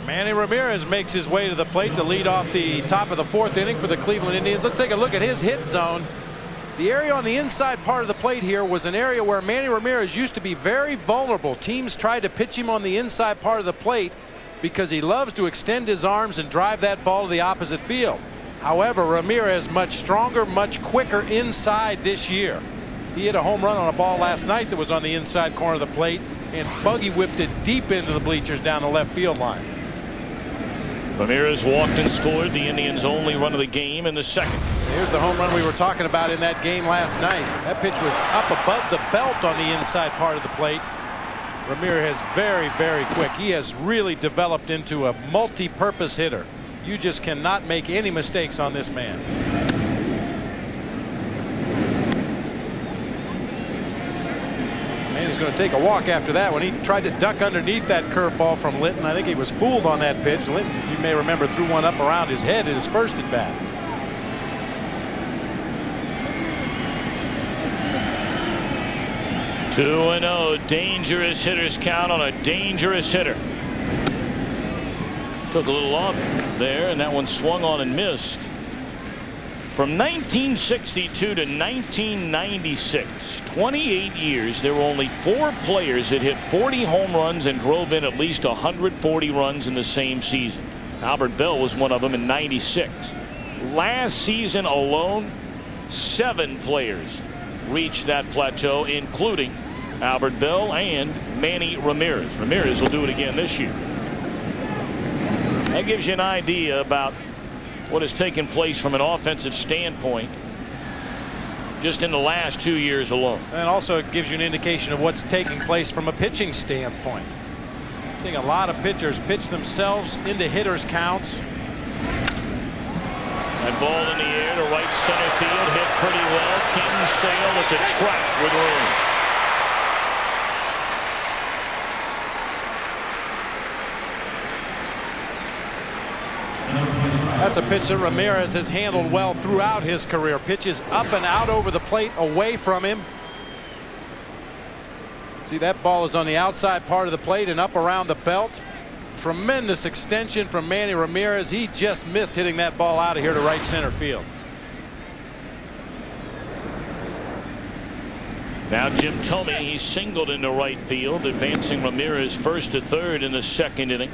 Manny Ramirez makes his way to the plate to lead off the top of the fourth inning for the Cleveland Indians. Let's take a look at his hit zone. The area on the inside part of the plate here was an area where Manny Ramirez used to be very vulnerable. Teams tried to pitch him on the inside part of the plate because he loves to extend his arms and drive that ball to the opposite field. However, Ramirez much stronger, much quicker inside this year. He hit a home run on a ball last night that was on the inside corner of the plate and buggy whipped it deep into the bleachers down the left field line. Ramirez walked and scored the Indians' only run of the game in the second. Here's the home run we were talking about in that game last night. That pitch was up above the belt on the inside part of the plate. Ramirez very, very quick. He has really developed into a multi-purpose hitter. You just cannot make any mistakes on this man. He's going to take a walk after that one. He tried to duck underneath that curveball from Linton. I think he was fooled on that pitch. Linton, you may remember, threw one up around his head in his first at bat. Two and 0, dangerous hitters count on a dangerous hitter. Took a little off there, and that one swung on and missed. From 1962 to 1996, 28 years, there were only 4 players that hit 40 home runs and drove in at least 140 runs in the same season. Albert Bell was one of them in '96. Last season alone, 7 players reached that plateau, including Albert Bell and Manny Ramirez. Ramirez will do it again this year. That gives you an idea about what has taken place from an offensive standpoint just in the last 2 years alone. And also it gives you an indication of what's taking place from a pitching standpoint. I think a lot of pitchers pitch themselves into hitters counts. That ball in the air to right center field, hit pretty well. King Sale at the track with room. That's a pitch that Ramirez has handled well throughout his career. Pitches up and out over the plate, away from him. See, that ball is on the outside part of the plate and up around the belt. Tremendous extension from Manny Ramirez. He just missed hitting that ball out of here to right center field. Now Jim Thome, he singled into right field, advancing Ramirez first to third in the second inning.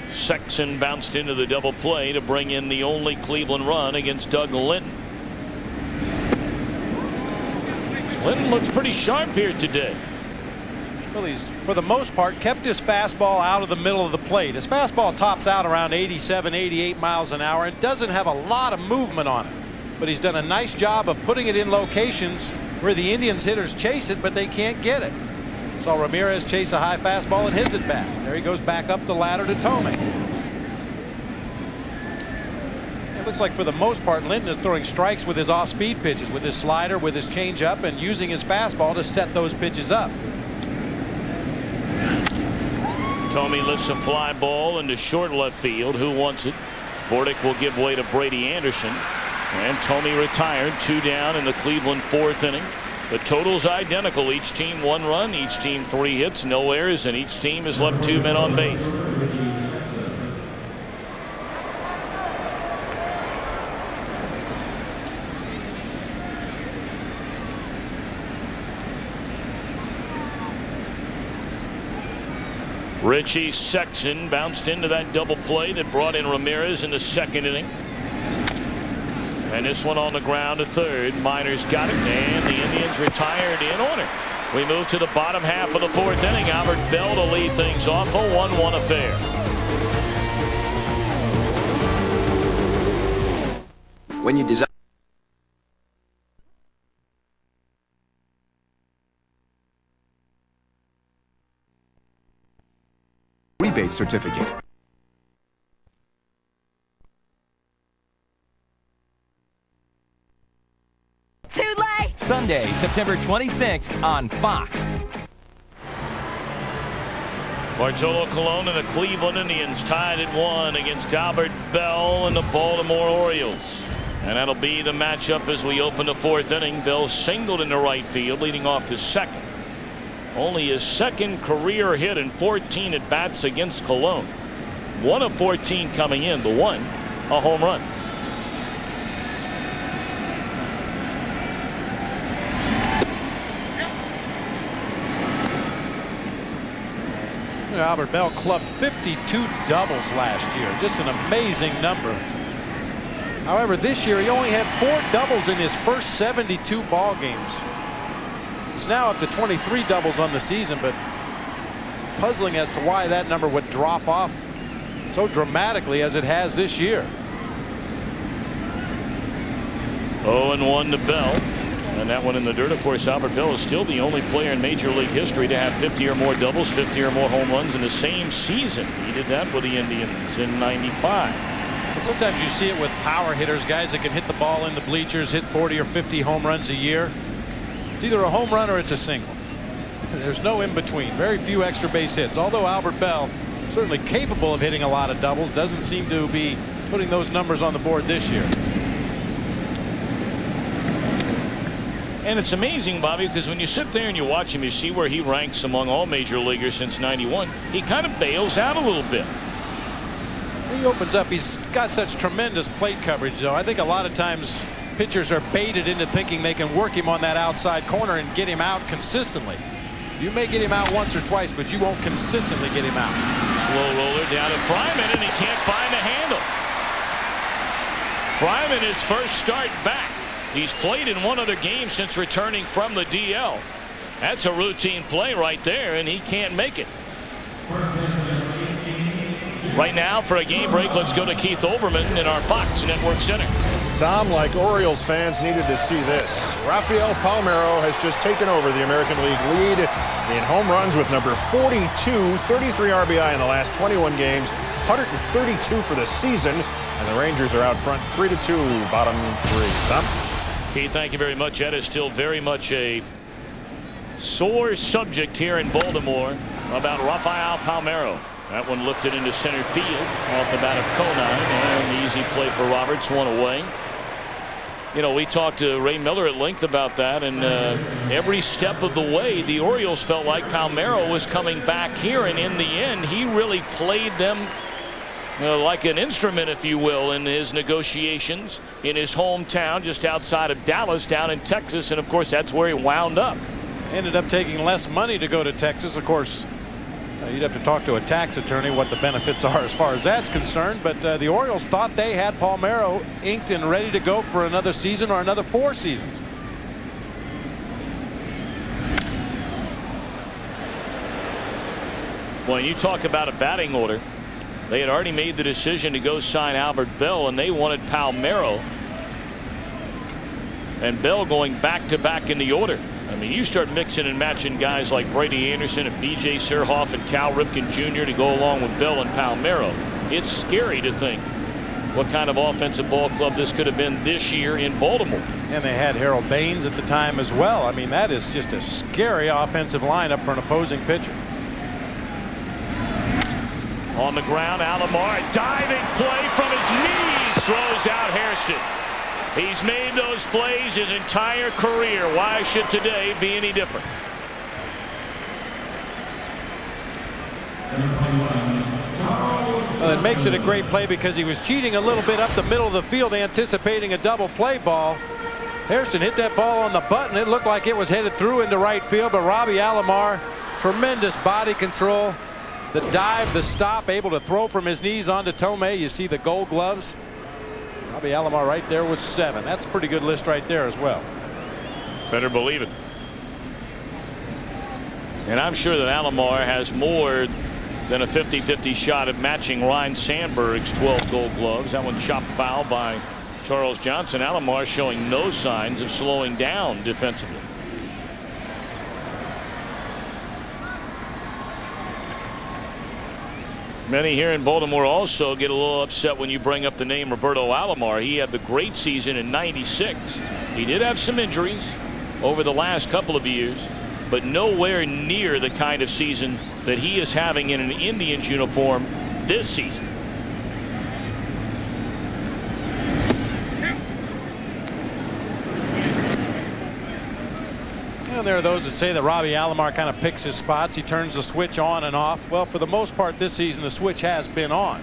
Sexton bounced into the double play to bring in the only Cleveland run against Doug Linton. Linton looks pretty sharp here today. Well, he's, for the most part, kept his fastball out of the middle of the plate. His fastball tops out around 87, 88 miles an hour and doesn't have a lot of movement on it. But he's done a nice job of putting it in locations where the Indians hitters chase it, but they can't get it. Saw Ramirez chase a high fastball and hits it back. There he goes back up the ladder to Thome. It looks like for the most part Linton is throwing strikes with his off-speed pitches, with his slider, with his changeup, and using his fastball to set those pitches up. Thome lifts a fly ball into short left field. Who wants it? Bordick will give way to Brady Anderson. And Thome retired. 2 down in the Cleveland 4th inning. The total's identical. Each team 1 run, each team 3 hits, no errors, and each team has left 2 men on base. Richie Sexton bounced into that double play that brought in Ramirez in the second inning. And this one on the ground to third. Miners got it, and the Indians retired in order. We move to the bottom half of the 4th inning. Albert Bell to lead things off, a 1-1 affair. When you design rebate certificate. Too late! Sunday, September 26th on Fox. Bartolo Colon and the Cleveland Indians tied at 1 against Albert Bell and the Baltimore Orioles. And that'll be the matchup as we open the 4th inning. Bell singled into right field, leading off to second. Only his second career hit in 14 at bats against Colon. 1 of 14 coming in. The one, a home run. Albert Bell clubbed 52 doubles last year. Just an amazing number. However, this year he only had 4 doubles in his first 72 ball games. He's now up to 23 doubles on the season, but puzzling as to why that number would drop off so dramatically as it has this year. 0-1 to Bell. And that one in the dirt. Of course, Albert Bell is still the only player in Major League history to have 50 or more doubles, 50 or more home runs in the same season. He did that with the Indians in '95. Well, sometimes you see it with power hitters, guys that can hit the ball in the bleachers, hit 40 or 50 home runs a year. It's either a home run or it's a single. There's no in between. Very few extra base hits. Although Albert Bell, certainly capable of hitting a lot of doubles, doesn't seem to be putting those numbers on the board this year. And it's amazing, Bobby, because when you sit there and you watch him, you see where he ranks among all major leaguers since '91. He kind of bails out a little bit. He opens up. He's got such tremendous plate coverage, though. I think a lot of times pitchers are baited into thinking they can work him on that outside corner and get him out consistently. You may get him out once or twice, but you won't consistently get him out. Slow roller down to Fryman, and he can't find a handle. Fryman, his first start back. He's played in one other game since returning from the DL. That's a routine play right there, and he can't make it. Right now, for a game break, let's go to Keith Olbermann in our Fox Network Center. Tom, like Orioles fans, needed to see this. Rafael Palmeiro has just taken over the American League lead in home runs with number 42, 33 RBI in the last 21 games, 132 for the season, and the Rangers are out front 3-2, bottom 3. Tom? Keith, thank you very much. That is still very much a sore subject here in Baltimore about Rafael Palmeiro. That one lifted into center field off the bat of Conine, and an easy play for Roberts, one away. You know, we talked to Ray Miller at length about that, and every step of the way the Orioles felt like Palmeiro was coming back here, and in the end he really played them like an instrument, if you will, in his negotiations in his hometown just outside of Dallas down in Texas, and of course that's where he wound up. Ended up taking less money to go to Texas. Of course, you'd have to talk to a tax attorney what the benefits are as far as that's concerned, but the Orioles thought they had Palmeiro inked and ready to go for another season or another 4 seasons. When you talk about a batting order, they had already made the decision to go sign Albert Bell, and they wanted Palmeiro and Bell going back to back in the order. I mean, you start mixing and matching guys like Brady Anderson and B.J. Surhoff and Cal Ripken Jr. to go along with Bell and Palmeiro. It's scary to think what kind of offensive ball club this could have been this year in Baltimore. And they had Harold Baines at the time as well. I mean, that is just a scary offensive lineup for an opposing pitcher. On the ground, Alomar, diving play from his knees, throws out Hairston. He's made those plays his entire career. Why should today be any different? Well, it makes it a great play because he was cheating a little bit up the middle of the field, anticipating a double play ball. Hairston hit that ball on the button. It looked like it was headed through into right field, but Robbie Alomar, tremendous body control. The dive, the stop, able to throw from his knees onto Tomei. You see the gold gloves. Robbie Alomar right there was 7. That's a pretty good list right there as well. Better believe it. And I'm sure that Alomar has more than a 50-50 shot at matching Ryne Sandberg's 12 gold gloves. That one chopped foul by Charles Johnson. Alomar showing no signs of slowing down defensively. Many here in Baltimore also get a little upset when you bring up the name Roberto Alomar. He had the great season in '96. He did have some injuries over the last couple of years, but nowhere near the kind of season that he is having in an Indians uniform this season. And there are those that say that Robbie Alomar kind of picks his spots. He turns the switch on and off. Well, for the most part this season, the switch has been on.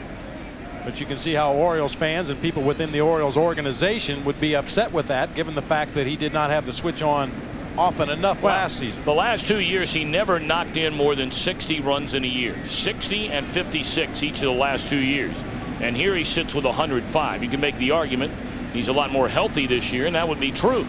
But you can see how Orioles fans and people within the Orioles organization would be upset with that, given the fact that he did not have the switch on often enough last season. The last 2 years, he never knocked in more than 60 runs in a year. 60 and 56 each of the last 2 years. And here he sits with 105. You can make the argument he's a lot more healthy this year, and that would be true.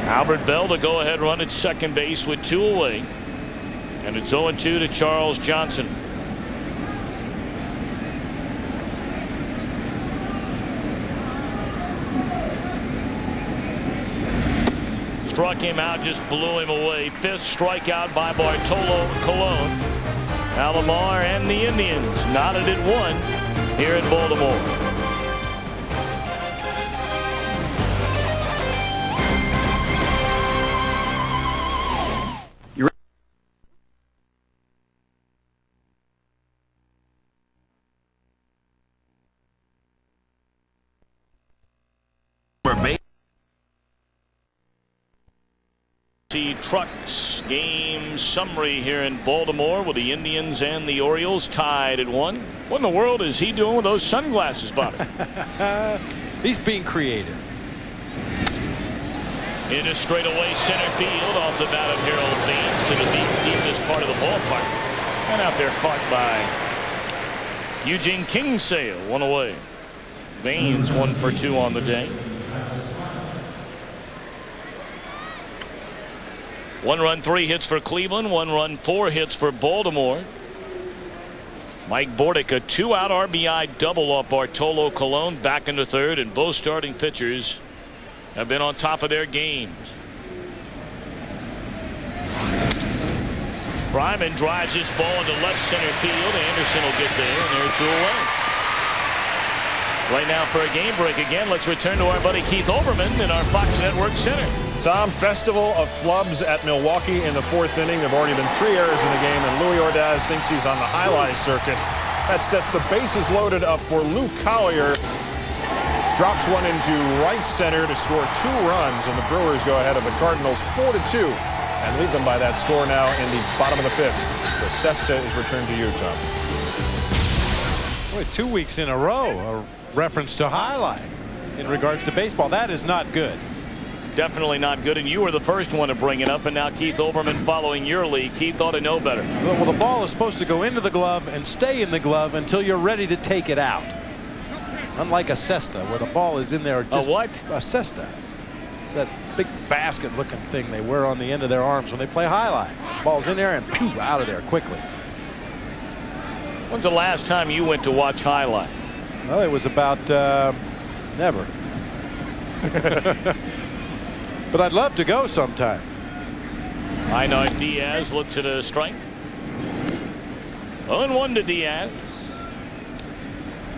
Albert Bell to go ahead run at second base with 2 away. And it's 0-2 to Charles Johnson. Struck him out, just blew him away. 5th strikeout by Bartolo Colon. Alomar and the Indians knotted at 1 here in Baltimore. Trucks game summary here in Baltimore with the Indians and the Orioles tied at 1. What in the world is he doing with those sunglasses, Bobby? He's being creative. Into straightaway center field off the bat of Harold Baines to the deepest part of the ballpark. And out there caught by Eugene Kingsale. 1 away. Baines 1 for 2 on the day. 1 run, 3 hits for Cleveland. 1 run, 4 hits for Baltimore. Mike Bordick, a 2-out RBI double off Bartolo Colon back into 3rd, and both starting pitchers have been on top of their games. Bryman drives this ball into left center field. Anderson will get there, and they're 2 away. Right now for a game break again, let's return to our buddy Keith Olbermann in our Fox Network Center. Tom, festival of flubs at Milwaukee in the 4th inning. There have already been 3 errors in the game, and Louis Ordaz thinks he's on the highlight circuit. That sets the bases loaded up for Luke Collier. Drops one into right center to score 2 runs, and the Brewers go ahead of the Cardinals 4-2 and lead them by that score now in the bottom of the 5th. The Cesta is returned to you, Tom. Boy, 2 weeks in a row, a reference to highlight in regards to baseball. That is not good. Definitely not good, and you were the first one to bring it up, and now Keith Olbermann following your lead. Keith ought to know better. Well, the ball is supposed to go into the glove and stay in the glove until you're ready to take it out. Unlike a cesta, where the ball is in there. Just a what? A cesta. It's that big basket-looking thing they wear on the end of their arms when they play highlight. The ball's in there and pew, out of there quickly. When's the last time you went to watch highlight? Well, it was about never. But I'd love to go sometime. Einard Diaz looks at a strike. 0-1 to Diaz.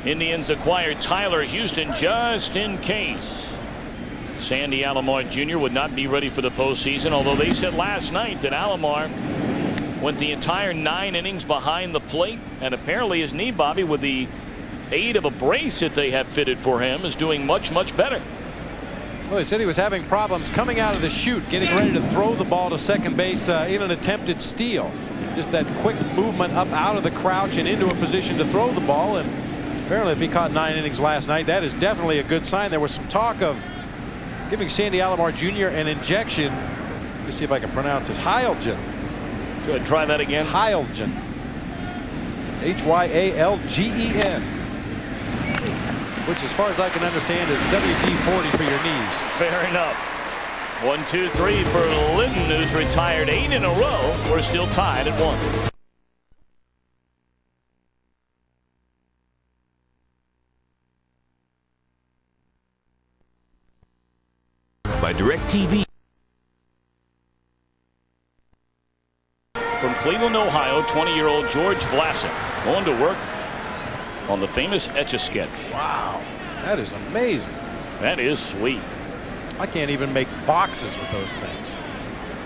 Indians acquired Tyler Houston just in case Sandy Alomar Jr. would not be ready for the postseason, although they said last night that Alomar went the entire 9 innings behind the plate, and apparently his knee, Bobby, with the aid of a brace that they have fitted for him, is doing much better. Well, they said he was having problems coming out of the chute, getting ready to throw the ball to second base in an attempted steal. Just that quick movement up out of the crouch and into a position to throw the ball. And apparently if he caught 9 innings last night, that is definitely a good sign. There was some talk of giving Sandy Alomar Jr. an injection. Let me see if I can pronounce this. Hyalgin. Go ahead, try that again. Hyalgin. Hyalgen. Which, as far as I can understand, is WD-40 for your knees. Fair enough. 1, 2, 3 for Linton, who's retired 8 in a row. We're still tied at 1. By DirecTV. From Cleveland, Ohio, 20-year-old George Vlasic going to work on the famous Etch-a-Sketch. Wow, that is amazing. That is sweet. I can't even make boxes with those things.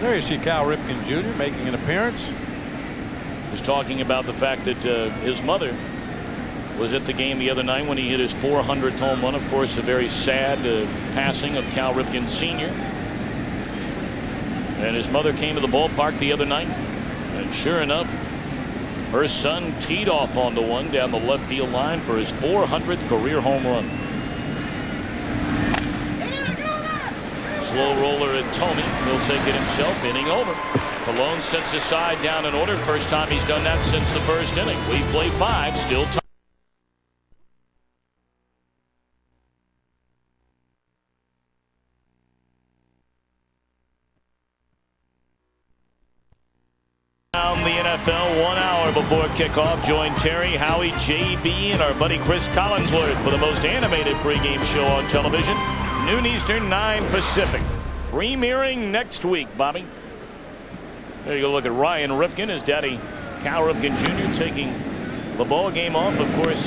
There you see Cal Ripken Jr. making an appearance. Was talking about the fact that his mother was at the game the other night when he hit his 400th home run. Of course, a very sad passing of Cal Ripken Sr. And his mother came to the ballpark the other night, and sure enough, her son teed off onto one down the left field line for his 400th career home run. Slow roller at Tony. He'll take it himself. Inning over. Colon sets his side down in order. First time he's done that since the first inning. We play 5. Still time. Down the NFL 1 hour before kickoff. Join Terry, Howie, JB, and our buddy Chris Collinsworth for the most animated pregame show on television. Noon Eastern, 9 Pacific. Premiering next week, Bobby. There you go. Look at Ryan Ripken, his daddy Cal Ripken Jr. taking the ball game off. Of course,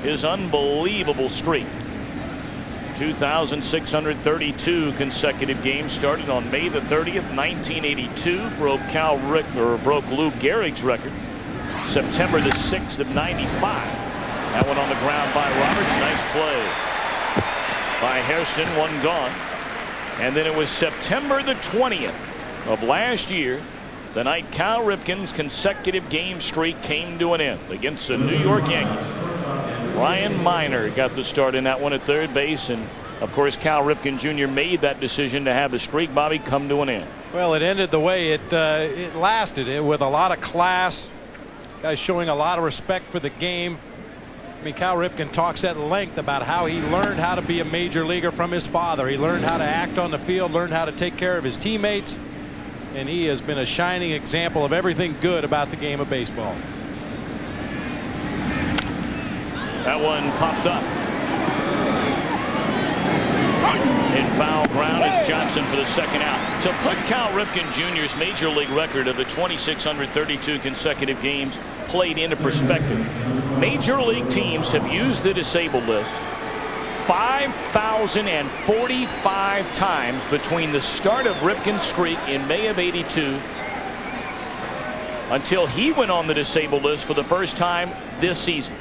his unbelievable streak. 2,632 consecutive games started on May the 30th, 1982. Broke Lou Gehrig's record. September the 6th of 95. That one on the ground by Roberts. Nice play by Hairston. One gone. And then it was September the 20th of last year, the night Cal Ripken's consecutive game streak came to an end against the New York Yankees. Ryan Miner got the start in that one at third base, and of course Cal Ripken Jr. made that decision to have the streak, Bobby, come to an end. Well, it ended the way it lasted, with a lot of class. Guys showing a lot of respect for the game. I mean, Cal Ripken talks at length about how he learned how to be a major leaguer from his father. He learned how to act on the field, learned how to take care of his teammates, and he has been a shining example of everything good about the game of baseball. That one popped up. In foul ground is Johnson for the second out. To put Cal Ripken Jr.'s major league record of the 2,632 consecutive games played into perspective, major league teams have used the disabled list 5,045 times between the start of Ripken's streak in May of '82 until he went on the disabled list for the first time this season.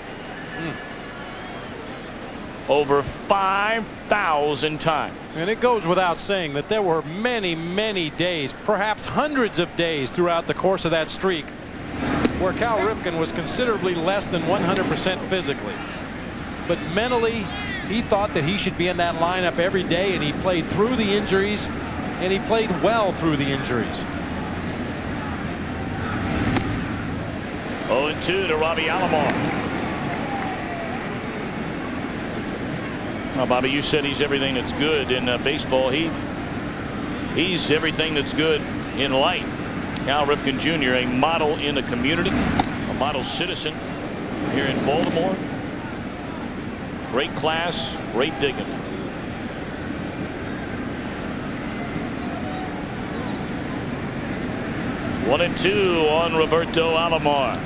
Over 5,000 times. And it goes without saying that there were many days, perhaps hundreds of days throughout the course of that streak, where Cal Ripken was considerably less than 100% physically. But mentally, he thought that he should be in that lineup every day, and he played through the injuries, and he played well through the injuries. 0-2 to Robbie Alomar. Well, Bobby, you said he's everything that's good in baseball. He's everything that's good in life. Cal Ripken Jr., a model in the community, a model citizen here in Baltimore. Great class, great dignity. One and two on Roberto Alomar.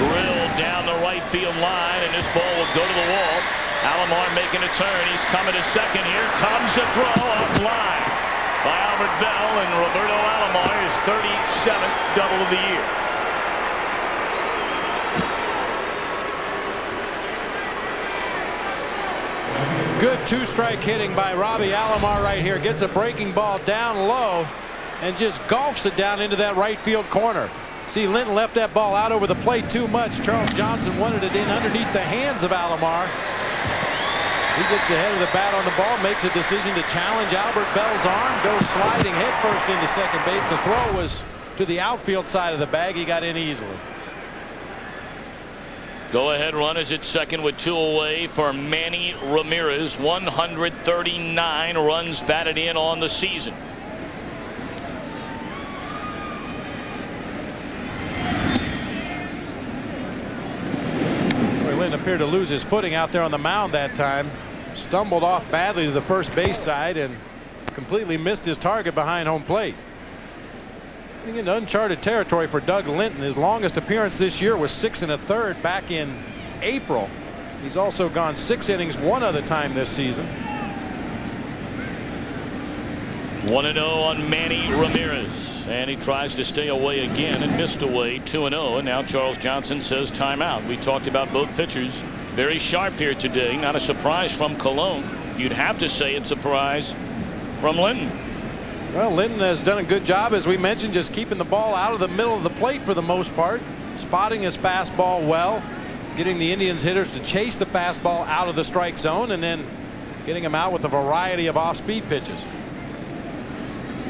Drilled down the right field line, and this ball will go to the wall. Alomar making a turn. He's coming to second here. Comes a throw offline by Albert Bell, and Roberto Alomar is 37th double of the year. Good two-strike hitting by Robbie Alomar right here. Gets a breaking ball down low and just golfs it down into that right field corner. See, Linton left that ball out over the plate too much. Charles Johnson wanted it in underneath the hands of Alomar. He gets ahead of the bat on the ball, makes a decision to challenge Albert Bell's arm, goes sliding headfirst into second base. The throw was to the outfield side of the bag. He got in easily. Go-ahead runners at second with two away for Manny Ramirez. 139 runs batted in on the season. Linton appeared to lose his footing out there on the mound that time. Stumbled off badly to the first base side and completely missed his target behind home plate. Getting into uncharted territory for Doug Linton. His longest appearance this year was 6 1/3 back in April. He's also gone 6 innings one other time this season. 1-0 on Manny Ramirez, and he tries to stay away again and missed away. 2-0, and now Charles Johnson says timeout. We talked about both pitchers very sharp here today. Not a surprise from Cologne. You'd have to say it's a surprise from Linton. Well, Linton has done a good job, as we mentioned, just keeping the ball out of the middle of the plate for the most part, spotting his fastball well, getting the Indians hitters to chase the fastball out of the strike zone, and then getting him out with a variety of off-speed pitches.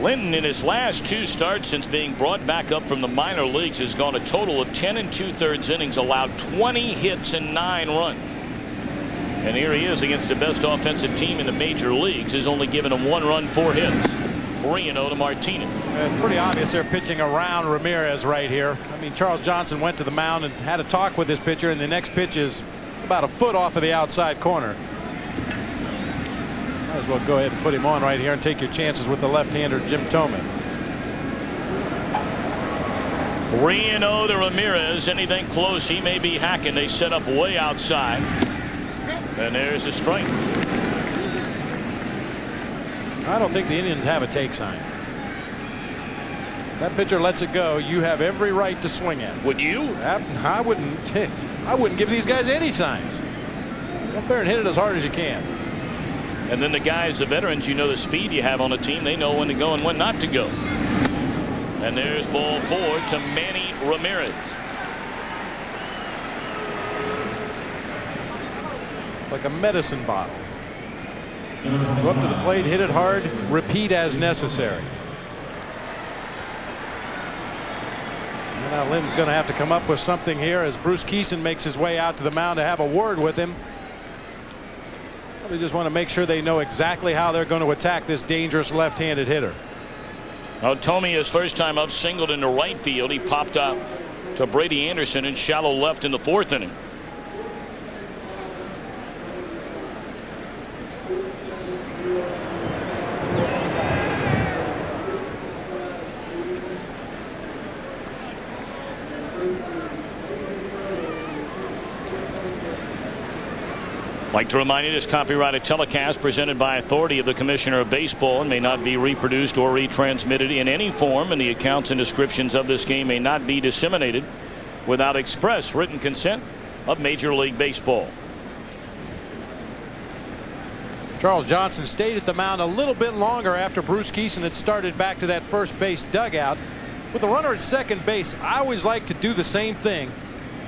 Linton, in his last 2 starts since being brought back up from the minor leagues, has gone a total of 10 2/3 innings, allowed 20 hits and 9 runs. And here he is against the best offensive team in the major leagues. Has only given him 1 run, 4 hits. 3-0 to Martinez. It's pretty obvious they're pitching around Ramirez right here. I mean, Charles Johnson went to the mound and had a talk with this pitcher, and the next pitch is about a foot off of the outside corner. Might as well go ahead and put him on right here and take your chances with the left-hander Jim Thome. 3-0 to Ramirez. Anything close, he may be hacking. They set up way outside. And there's a strike. I don't think the Indians have a take sign. If that pitcher lets it go, you have every right to swing at it. Would you? I wouldn't. I wouldn't give these guys any signs. Go up there and hit it as hard as you can. And then the guys, the veterans, you know the speed you have on the team. They know when to go and when not to go. And there's ball 4 to Manny Ramirez. Like a medicine bottle. Go up to the plate, hit it hard, repeat as necessary. And now Linton's going to have to come up with something here as Bruce Kieson makes his way out to the mound to have a word with him. They just want to make sure they know exactly how they're going to attack this dangerous left-handed hitter. Now, Thome, his first time up, singled into right field. He popped out to Brady Anderson in shallow left in the 4th inning. Like to remind you, this copyrighted telecast presented by authority of the Commissioner of Baseball and may not be reproduced or retransmitted in any form, and the accounts and descriptions of this game may not be disseminated without express written consent of Major League Baseball. Charles Johnson stayed at the mound a little bit longer after Bruce Kieson had started back to that first base dugout. With the runner at second base, I always like to do the same thing.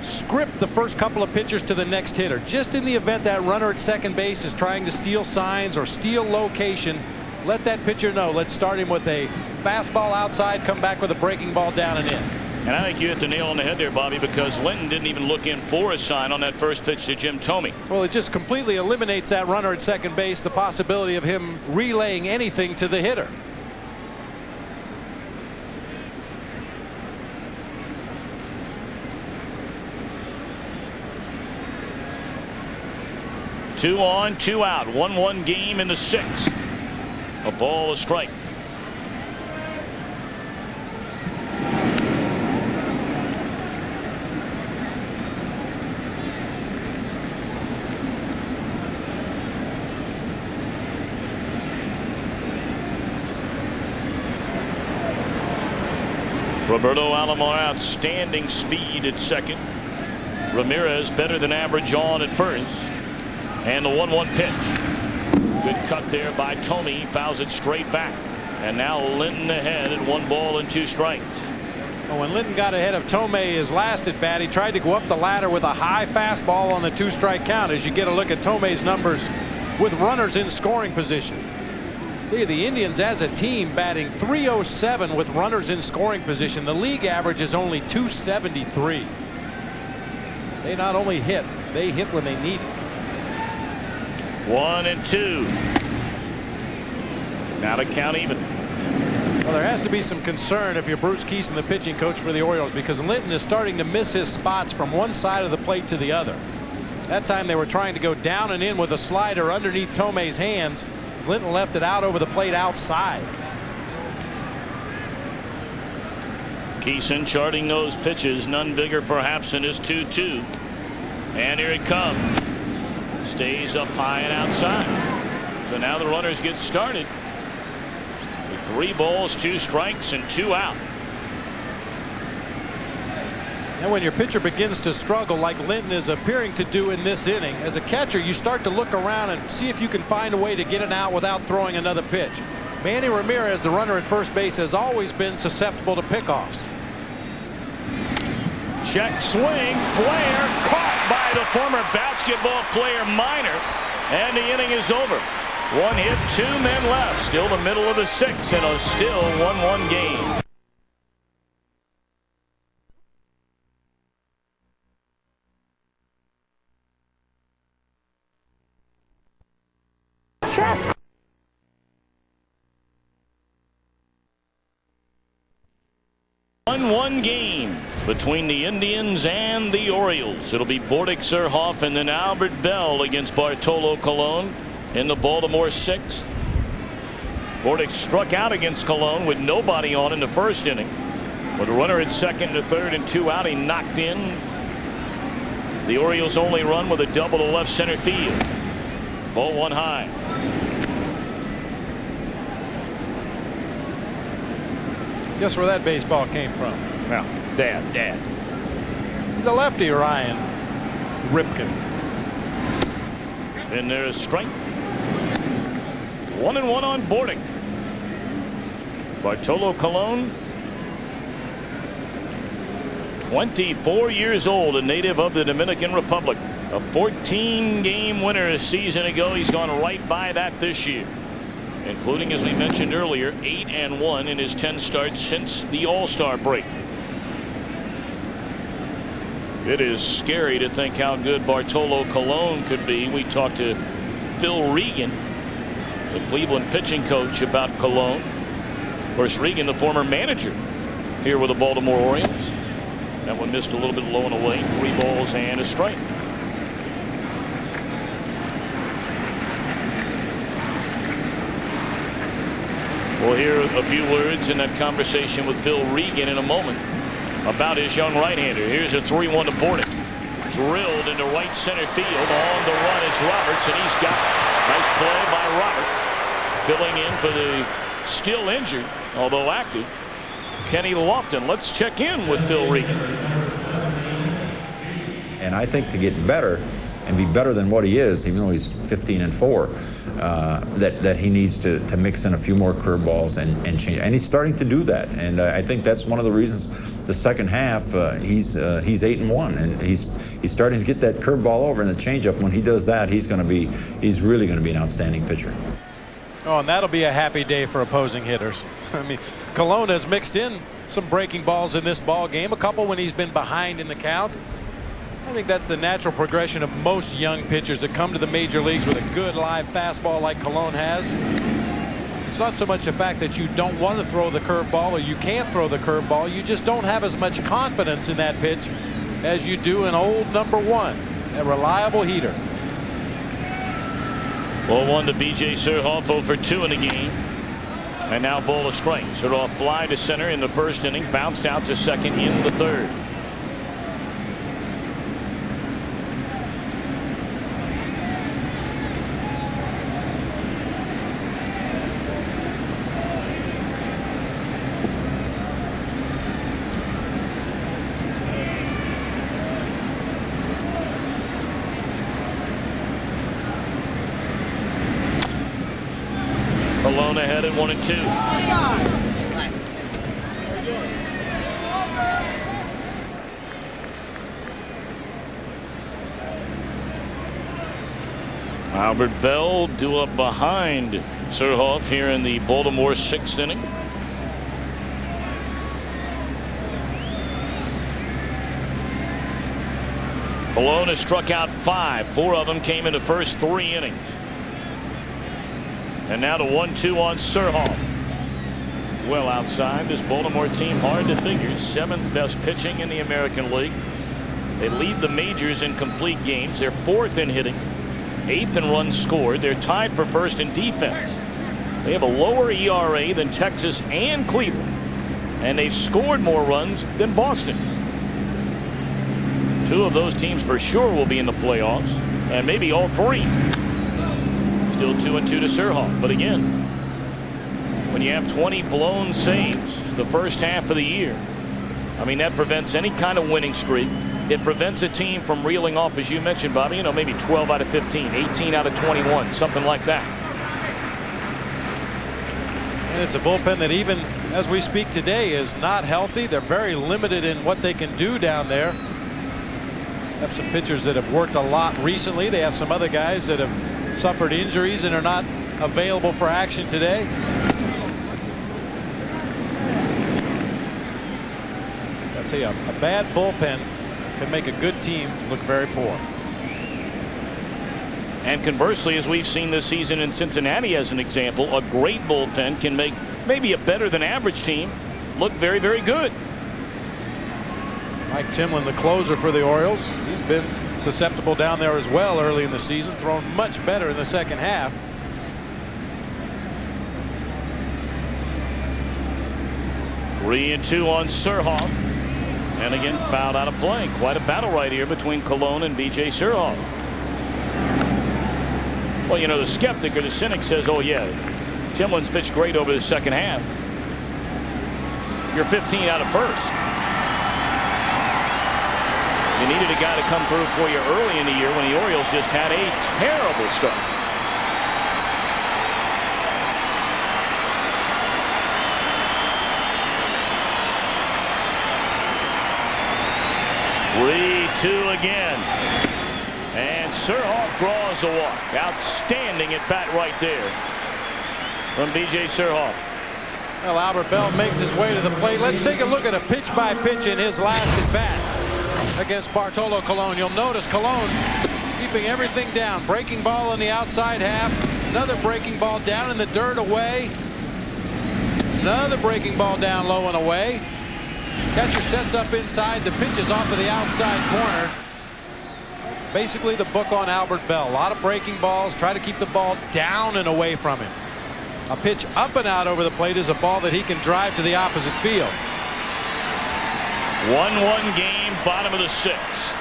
Script the first couple of pitchers to the next hitter, just in the event that runner at second base is trying to steal signs or steal location. Let that pitcher know. Let's start him with a fastball outside, come back with a breaking ball down and in. And I think you hit the nail on the head there, Bobby, because Linton didn't even look in for a sign on that first pitch to Jim Thome. Well, it just completely eliminates that runner at second base, the possibility of him relaying anything to the hitter. Two on, 2 out. 1-1 game in the 6th. A ball, a strike. Roberto Alomar, outstanding speed at second. Ramirez better than average on at first. And the 1-1 pitch. Good cut there by Thome. He fouls it straight back. And now Linton ahead at 1 ball and 2 strikes. Well, when Linton got ahead of Thome his last at bat, he tried to go up the ladder with a high fastball on the 2-strike count. As you get a look at Thome's numbers with runners in scoring position. Tell you, the Indians as a team batting .307 with runners in scoring position. The league average is only .273. They not only hit, they hit when they need it. 1-2. Now to count even. Well, there has to be some concern if you're Bruce Kieson, the pitching coach for the Orioles, because Linton is starting to miss his spots from one side of the plate to the other. That time they were trying to go down and in with a slider underneath Thome's hands. Linton left it out over the plate outside. Kieson charting those pitches, none bigger perhaps than his 2-2. And here it comes. Stays up high and outside. So now the runners get started. The 3 balls, 2 strikes, and 2 out. And when your pitcher begins to struggle like Linton is appearing to do in this inning, as a catcher you start to look around and see if you can find a way to get it out without throwing another pitch. Manny Ramirez, the runner at first base, has always been susceptible to pickoffs. Check swing, flare, caught by the former basketball player Minor, and the inning is over. 1 hit, 2 men left. Still the middle of the 6th and a still 1-1 game. Chest. One game between the Indians and the Orioles. It'll be Bordick Surhoff and then Albert Bell against Bartolo Colon in the Baltimore 6th. Bordick struck out against Colon with nobody on in the first inning. With a runner at second and third and 2 out, he knocked in the Orioles' only run with a double to left center field. Ball 1 high. Guess where that baseball came from? Well, Dad. He's a lefty, Ryan Ripken. And there's strike. 1-1 on Bordick. Bartolo Colon, 24 years old, a native of the Dominican Republic. A 14-game winner a season ago. He's gone right by that this year, including, as we mentioned earlier, 8-1 in his 10 starts since the All-Star break. It is scary to think how good Bartolo Colon could be. We talked to Phil Regan, the Cleveland pitching coach, about Colon. Of course, Regan, the former manager here with the Baltimore Orioles. That one missed a little bit low and away. 3 balls and a strike. We'll hear a few words in that conversation with Bill Regan in a moment about his young right-hander. Here's a 3-1 to Bordick. Drilled into right center field. On the run is Roberts, and he's got nice play by Roberts. Filling in for the still injured, although active, Kenny Lofton. Let's check in with Phil Regan. And I think to get better and be better than what he is, even though he's 15-4, that he needs to mix in a few more curveballs and change. And he's starting to do that. And I think that's one of the reasons the second half he's 8-1, and he's starting to get that curveball over and the changeup. When he does that, he's really going to be an outstanding pitcher. Oh, and that'll be a happy day for opposing hitters. I mean, Colon has mixed in some breaking balls in this ball game, a couple when he's been behind in the count. I think that's the natural progression of most young pitchers that come to the major leagues with a good live fastball like Colon has. It's not so much the fact that you don't want to throw the curveball or you can't throw the curveball. You just don't have as much confidence in that pitch as you do in old number 1, a reliable heater. 0-1 to B.J. Surhoff, 0 for 2 in the game. And now ball a strike. Surhoff fly to center in the first inning, bounced out to second in the third. Colon ahead at 1-2. Albert Bell due up behind Surhoff here in the Baltimore 6th inning. Colon has struck out 5. 4 of them came in the first 3 innings. And now the 1-2 on Surhoff. Well outside this Baltimore team, hard to figure. 7th best pitching in the American League. They lead the majors in complete games. They're 4th in hitting, 8th in runs scored. They're tied for 1st in defense. They have a lower ERA than Texas and Cleveland, and they've scored more runs than Boston. 2 of those teams for sure will be in the playoffs, and maybe all 3. Still 2-2 to Surhoff, but again, when you have 20 blown saves the first half of the year. I mean, that prevents any kind of winning streak. It prevents a team from reeling off, as you mentioned, Bobby, you know, maybe 12 out of 15, 18 out of 21, something like that. And it's a bullpen that even as we speak today is not healthy. They're very limited in what they can do down there. Have some pitchers that have worked a lot recently. They have some other guys that have suffered injuries and are not available for action today. I'll tell you, a bad bullpen can make a good team look very poor. And conversely, as we've seen this season in Cincinnati as an example, a great bullpen can make maybe a better than average team look very, very good. Mike Timlin, the closer for the Orioles. He's been susceptible down there as well early in the season, thrown much better in the second half. Three and two on Surhoff. And again, fouled out of play. Quite a battle right here between Colon and B.J. Surhoff. Well, you know, the skeptic or the cynic says, oh, yeah, Timlin's pitched great over the second half. You're 15 out of first. You needed a guy to come through for you early in the year when the Orioles just had a terrible start. Three-two again. And Surhoff draws a walk. Outstanding at bat right there from B.J. Surhoff. Well, Albert Bell makes his way to the plate. Let's take a look at a pitch by pitch in his last at bat against Bartolo Colon. You'll notice Colon keeping everything down. Breaking ball on the outside half. Another breaking ball down in the dirt away. Another breaking ball down low and away. Catcher sets up inside. The pitch is off of the outside corner. Basically the book on Albert Bell. A lot of breaking balls. Try to keep the ball down and away from him. A pitch up and out over the plate is a ball that he can drive to the opposite field. 1-1 game, bottom of the sixth.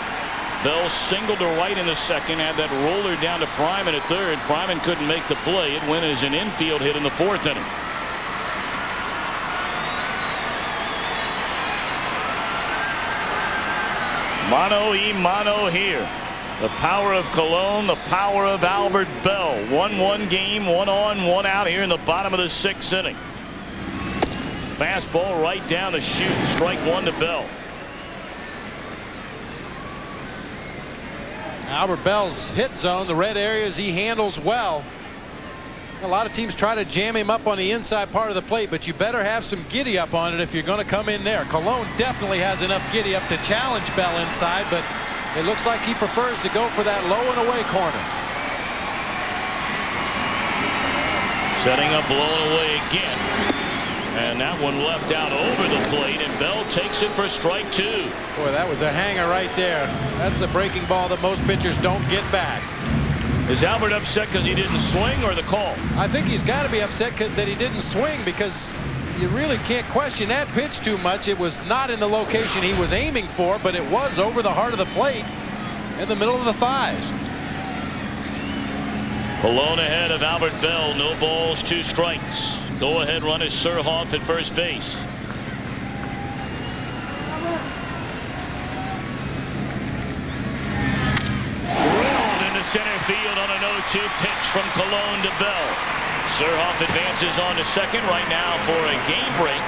Bell singled to right in the second, had that roller down to Fryman at third. Fryman couldn't make the play. It went as an infield hit in the fourth inning. Mano here. The power of Colon, the power of Albert Bell. 1-1 game, 1 on, 1 out here in the bottom of the sixth inning. Fastball right down the chute. Strike one to Bell. Albert Bell's hit zone, the red areas he handles well. A lot of teams try to jam him up on the inside part of the plate, but you better have some giddy up on it if you're going to come in there. Colon definitely has enough giddy up to challenge Bell inside, but it looks like he prefers to go for that low and away corner. Setting up low and away again. And that one left out over the plate, and Bell takes it for strike two. Boy, that was a hanger right there. That's a breaking ball that most pitchers don't get back. Is Albert upset because he didn't swing, or the call? I think he's got to be upset that he didn't swing, because you really can't question that pitch too much. It was not in the location he was aiming for, but it was over the heart of the plate in the middle of the thighs. Colon ahead of Albert Bell. No balls, 2 strikes. Go ahead run is Surhoff at first base. Drilled into center field on an 0-2 pitch from Colon to Bell. Surhoff advances on to second right now for a game break.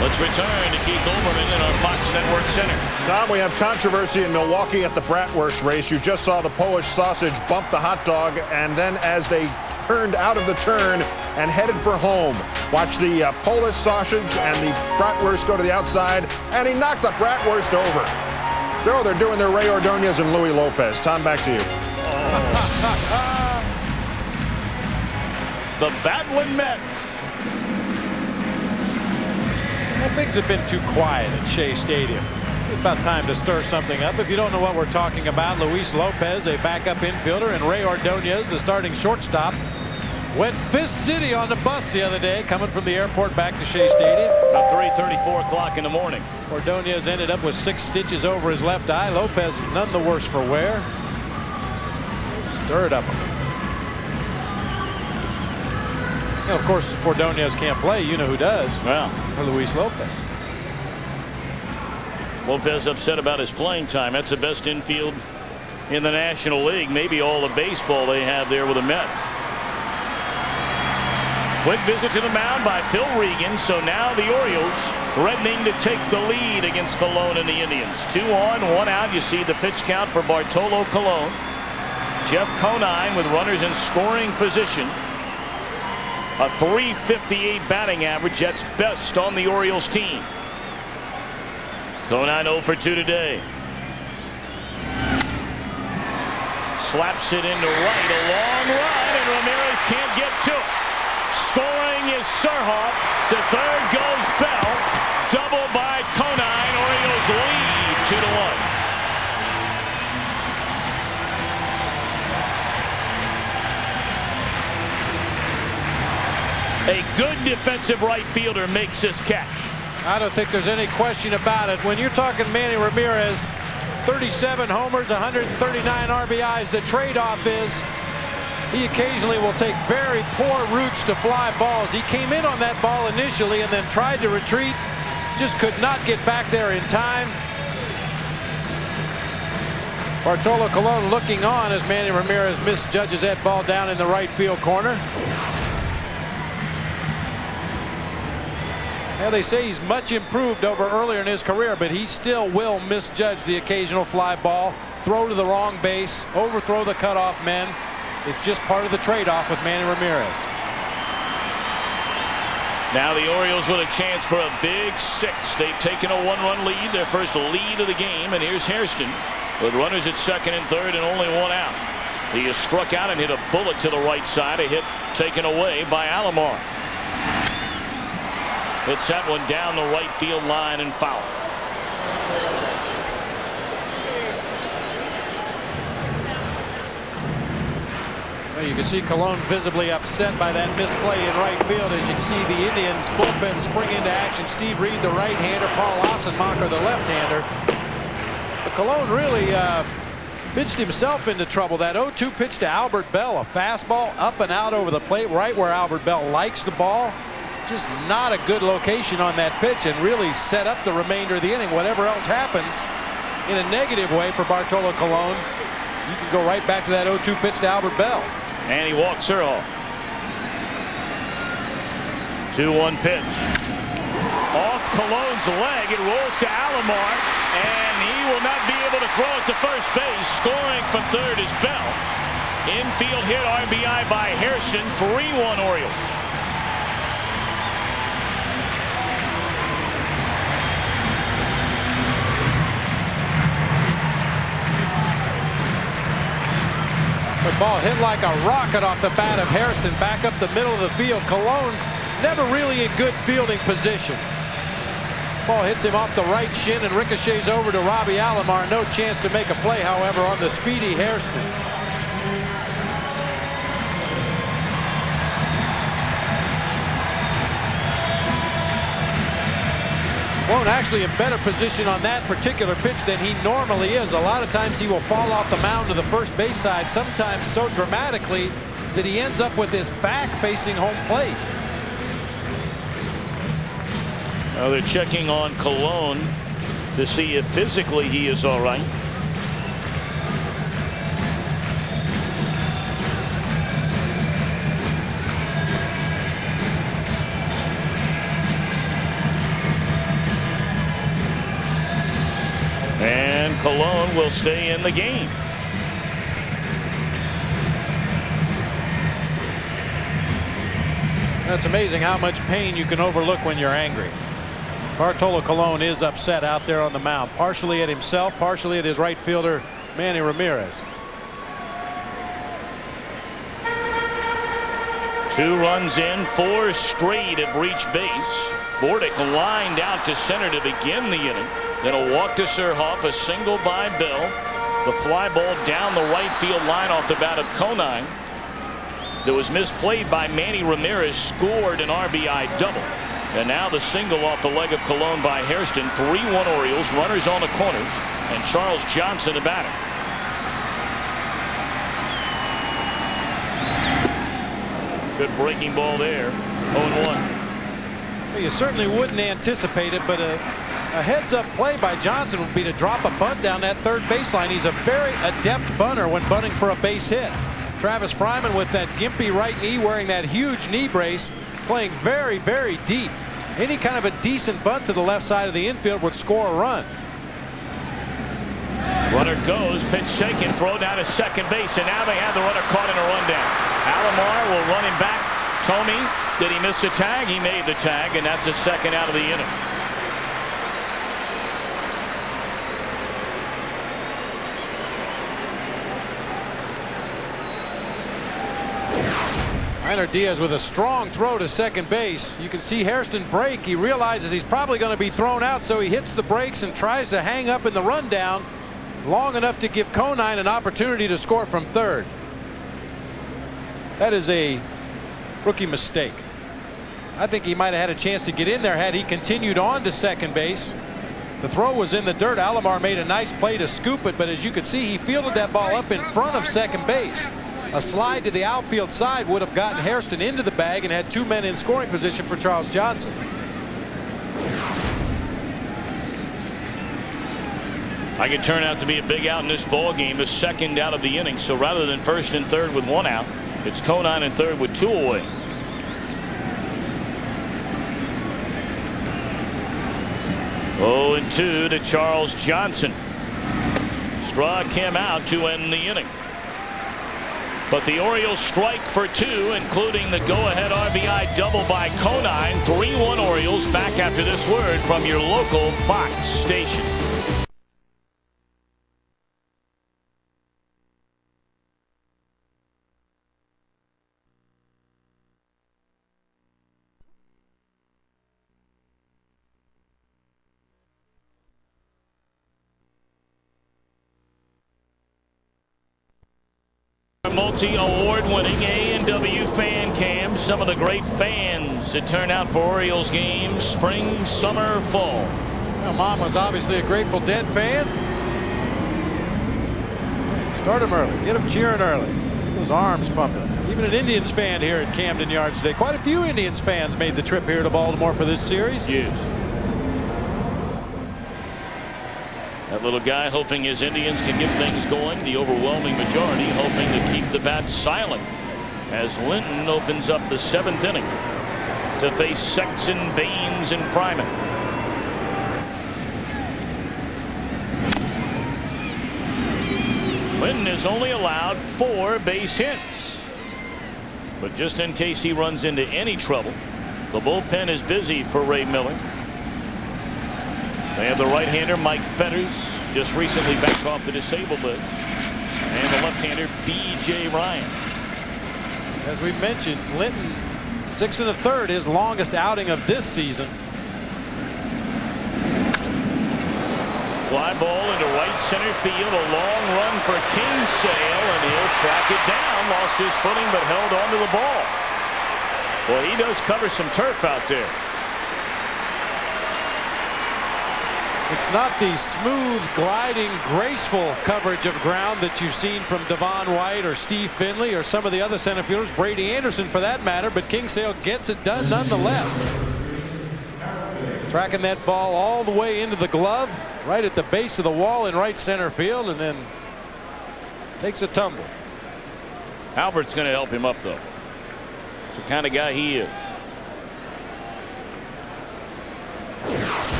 Let's return to Keith Olbermann in our Fox Network Center. Tom, we have controversy in Milwaukee at the Bratwurst race. You just saw the Polish sausage bump the hot dog, and then as they turned out of the turn and headed for home, watch the Polish sausage and the Bratwurst go to the outside, and he knocked the Bratwurst over. They're doing their Ray Ordonez and Louis Lopez. Tom, back to you. The Badland Mets. Well, things have been too quiet at Shea Stadium. It's about time to stir something up. If you don't know what we're talking about, Luis Lopez, a backup infielder, and Ray Ordonez, the starting shortstop, went Fist City on the bus the other day, coming from the airport back to Shea Stadium. About 3:34 o'clock in the morning. Ordonez ended up with 6 stitches over his left eye. Lopez is none the worse for wear. Stir it up. And of course, if Ordonez can't play, you know who does. Well, Luis Lopez. Lopez upset about his playing time. That's the best infield in the National League. Maybe all the baseball they have there with the Mets. Quick visit to the mound by Phil Regan. So now the Orioles threatening to take the lead against Colon and the Indians. 2 on, 1 out. You see the pitch count for Bartolo Colon. Jeff Conine with runners in scoring position. A .358 batting average. That's best on the Orioles team. Conine 0 for 2 today. Slaps it into right. A long run, and Ramirez can't get to it. Scoring is Surhoff. To third goes Bell. Double by Conine. Orioles lead 2-1. A good defensive right fielder makes this catch. I don't think there's any question about it. When you're talking Manny Ramirez, 37 homers, 139 RBIs, the trade-off is he occasionally will take very poor routes to fly balls. He came in on that ball initially and then tried to retreat. Just could not get back there in time. Bartolo Colon looking on as Manny Ramirez misjudges that ball down in the right field corner. Yeah, they say he's much improved over earlier in his career, but he still will misjudge the occasional fly ball, throw to the wrong base, overthrow the cutoff men. It's just part of the trade-off with Manny Ramirez. Now the Orioles with a chance for a big 6. They've taken a 1-run lead, their first lead of the game, and here's Hairston with runners at second and third and only 1 out. He is struck out and hit a bullet to the right side, a hit taken away by Alomar. Hits that one down the right field line and foul. Well, you can see Colon visibly upset by that misplay in right field. As you can see the Indians bullpen spring into action. Steve Reed, the right-hander, Paul Ossenmacher, the left-hander. But Colon really pitched himself into trouble. That 0-2 pitch to Albert Bell, a fastball up and out over the plate, right where Albert Bell likes the ball. Just not a good location on that pitch, and really set up the remainder of the inning. Whatever else happens in a negative way for Bartolo Colon, you can go right back to that 0-2 pitch to Albert Bell. And he walks Surhoff. 2-1 pitch. Off Colon's leg, it rolls to Alomar, and he will not be able to throw it to first base. Scoring from third is Bell. Infield hit, RBI by Hairston. 3-1 Orioles. The ball hit like a rocket off the bat of Hairston back up the middle of the field. Colon never really in good fielding position. Ball hits him off the right shin and ricochets over to Robbie Alomar. No chance to make a play, however, on the speedy Hairston. Colon actually in better position on that particular pitch than he normally is. A lot of times he will fall off the mound to the first base side, sometimes so dramatically that he ends up with his back facing home plate. Now they're checking on Colon to see if physically he is all right. And Colon will stay in the game. That's amazing how much pain you can overlook when you're angry. Bartolo Colon is upset out there on the mound, partially at himself, partially at his right fielder Manny Ramirez. 2 runs in, 4 straight have reached base. Bordick lined out to center to begin the inning. Then a walk to Surhoff, a single by Bell. The fly ball down the right field line off the bat of Conine. That was misplayed by Manny Ramirez, scored an RBI double. And now the single off the leg of Colon by Hairston. 3-1 Orioles, runners on the corners, and Charles Johnson the batter. Good breaking ball there. 0-1. Well, you certainly wouldn't anticipate it, but a heads-up play by Johnson would be to drop a bunt down that third baseline. He's a very adept bunter when bunting for a base hit. Travis Fryman with that gimpy right knee, wearing that huge knee brace, playing very, very deep. Any kind of a decent bunt to the left side of the infield would score a run. Runner goes, pitch taken, throw down to second base, and now they have the runner caught in a rundown. Alomar will run him back. Tony, did he miss the tag? He made the tag, and that's a second out of the inning. Rainer Diaz with a strong throw to second base. You can see Hairston break. He realizes he's probably going to be thrown out, so he hits the brakes and tries to hang up in the rundown long enough to give Conine an opportunity to score from third. That is a rookie mistake. I think he might have had a chance to get in there had he continued on to second base. The throw was in the dirt. Alomar made a nice play to scoop it, but as you could see, he fielded that ball up in front of second base. A slide to the outfield side would have gotten Hairston into the bag and had two men in scoring position for Charles Johnson. I could turn out to be a big out in this ball game, the second out of the inning. So rather than first and third with one out, it's Conine in third with two away. Oh, and 2 to Charles Johnson. Struck him out to end the inning. But the Orioles strike for 2, including the go-ahead RBI double by Conine. 3-1 Orioles. Back after this word from your local Fox station. Multi-award-winning A&W fan cam. Some of the great fans that turn out for Orioles games, spring, summer, fall. Well, Mom was obviously a Grateful Dead fan. Start him early. Get him cheering early. Those arms pumping. Even an Indians fan here at Camden Yards today. Quite a few Indians fans made the trip here to Baltimore for this series. Yes. That little guy hoping his Indians can get things going. The overwhelming majority hoping to keep the bats silent as Linton opens up the 7th inning to face Sexton, Baines, and Fryman. Linton is only allowed 4 base hits. But just in case he runs into any trouble, the bullpen is busy for Ray Miller. They have the right-hander Mike Fetters, just recently back off the disabled list, and the left-hander B.J. Ryan. As we mentioned, Linton 6 1/3, his longest outing of this season. Fly ball into right center field, a long run for Kingsale, and he'll track it down. Lost his footing, but held onto the ball. Well, he does cover some turf out there. It's not the smooth, gliding, graceful coverage of ground that you've seen from Devon White or Steve Finley or some of the other center fielders, Brady Anderson for that matter, but Kingsale gets it done nonetheless. Tracking that ball all the way into the glove, right at the base of the wall in right center field, and then takes a tumble. Albert's going to help him up, though. It's the kind of guy he is.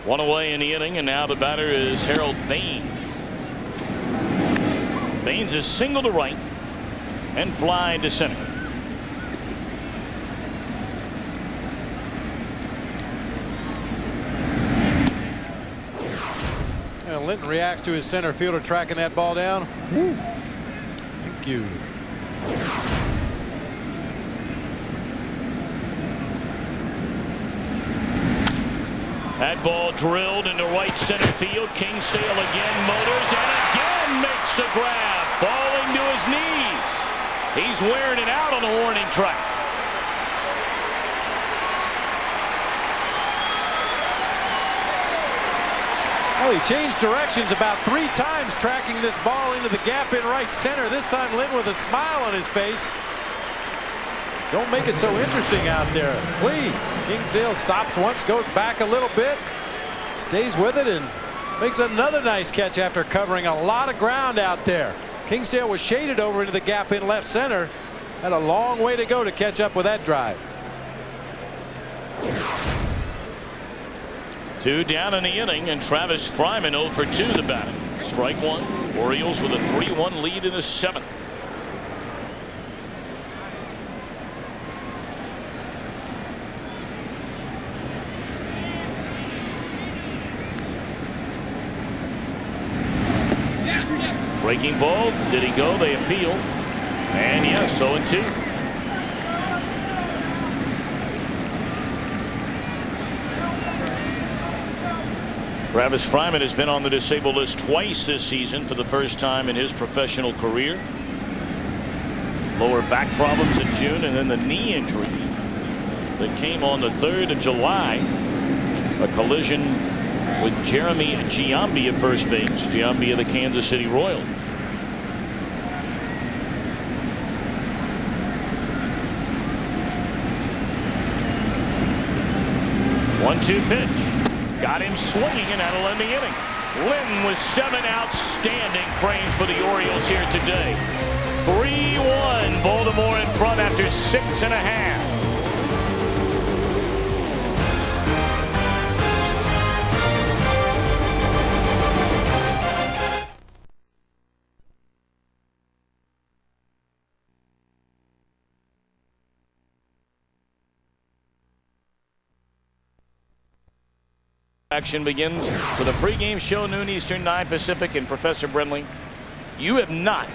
One away in the inning, and now the batter is Harold Baines. Baines is single to right and fly to center. And Linton reacts to his center fielder tracking that ball down. Woo. Thank you. That ball drilled into right center field. Kingsale again motors and again makes the grab, falling to his knees. He's wearing it out on the warning track. Well, he changed directions about 3 times tracking this ball into the gap in right center. This time Linton with a smile on his face. Don't make it so interesting out there, please. Kingsale stops once, goes back a little bit, stays with it, and makes another nice catch after covering a lot of ground out there. Kingsale was shaded over into the gap in left center. Had a long way to go to catch up with that drive. 2 down in the inning, and Travis Fryman 0 for 2 the batting. Strike one. Orioles with a 3-1 lead in the 7th. Breaking ball. Did he go? They appeal. And yes, 0-2. Travis Fryman has been on the disabled list twice this season for the first time in his professional career. Lower back problems in June, and then the knee injury that came on the 3rd of July. A collision with Jeremy Giambi at first base. Giambi of the Kansas City Royals. 1-2 pitch. Got him swinging, and that'll end the inning. Lynn with 7 outstanding frames for the Orioles here today. 3-1. Baltimore in front after 6½. Action begins with a pregame show, noon Eastern, 9 Pacific, and Professor Brenly, you have not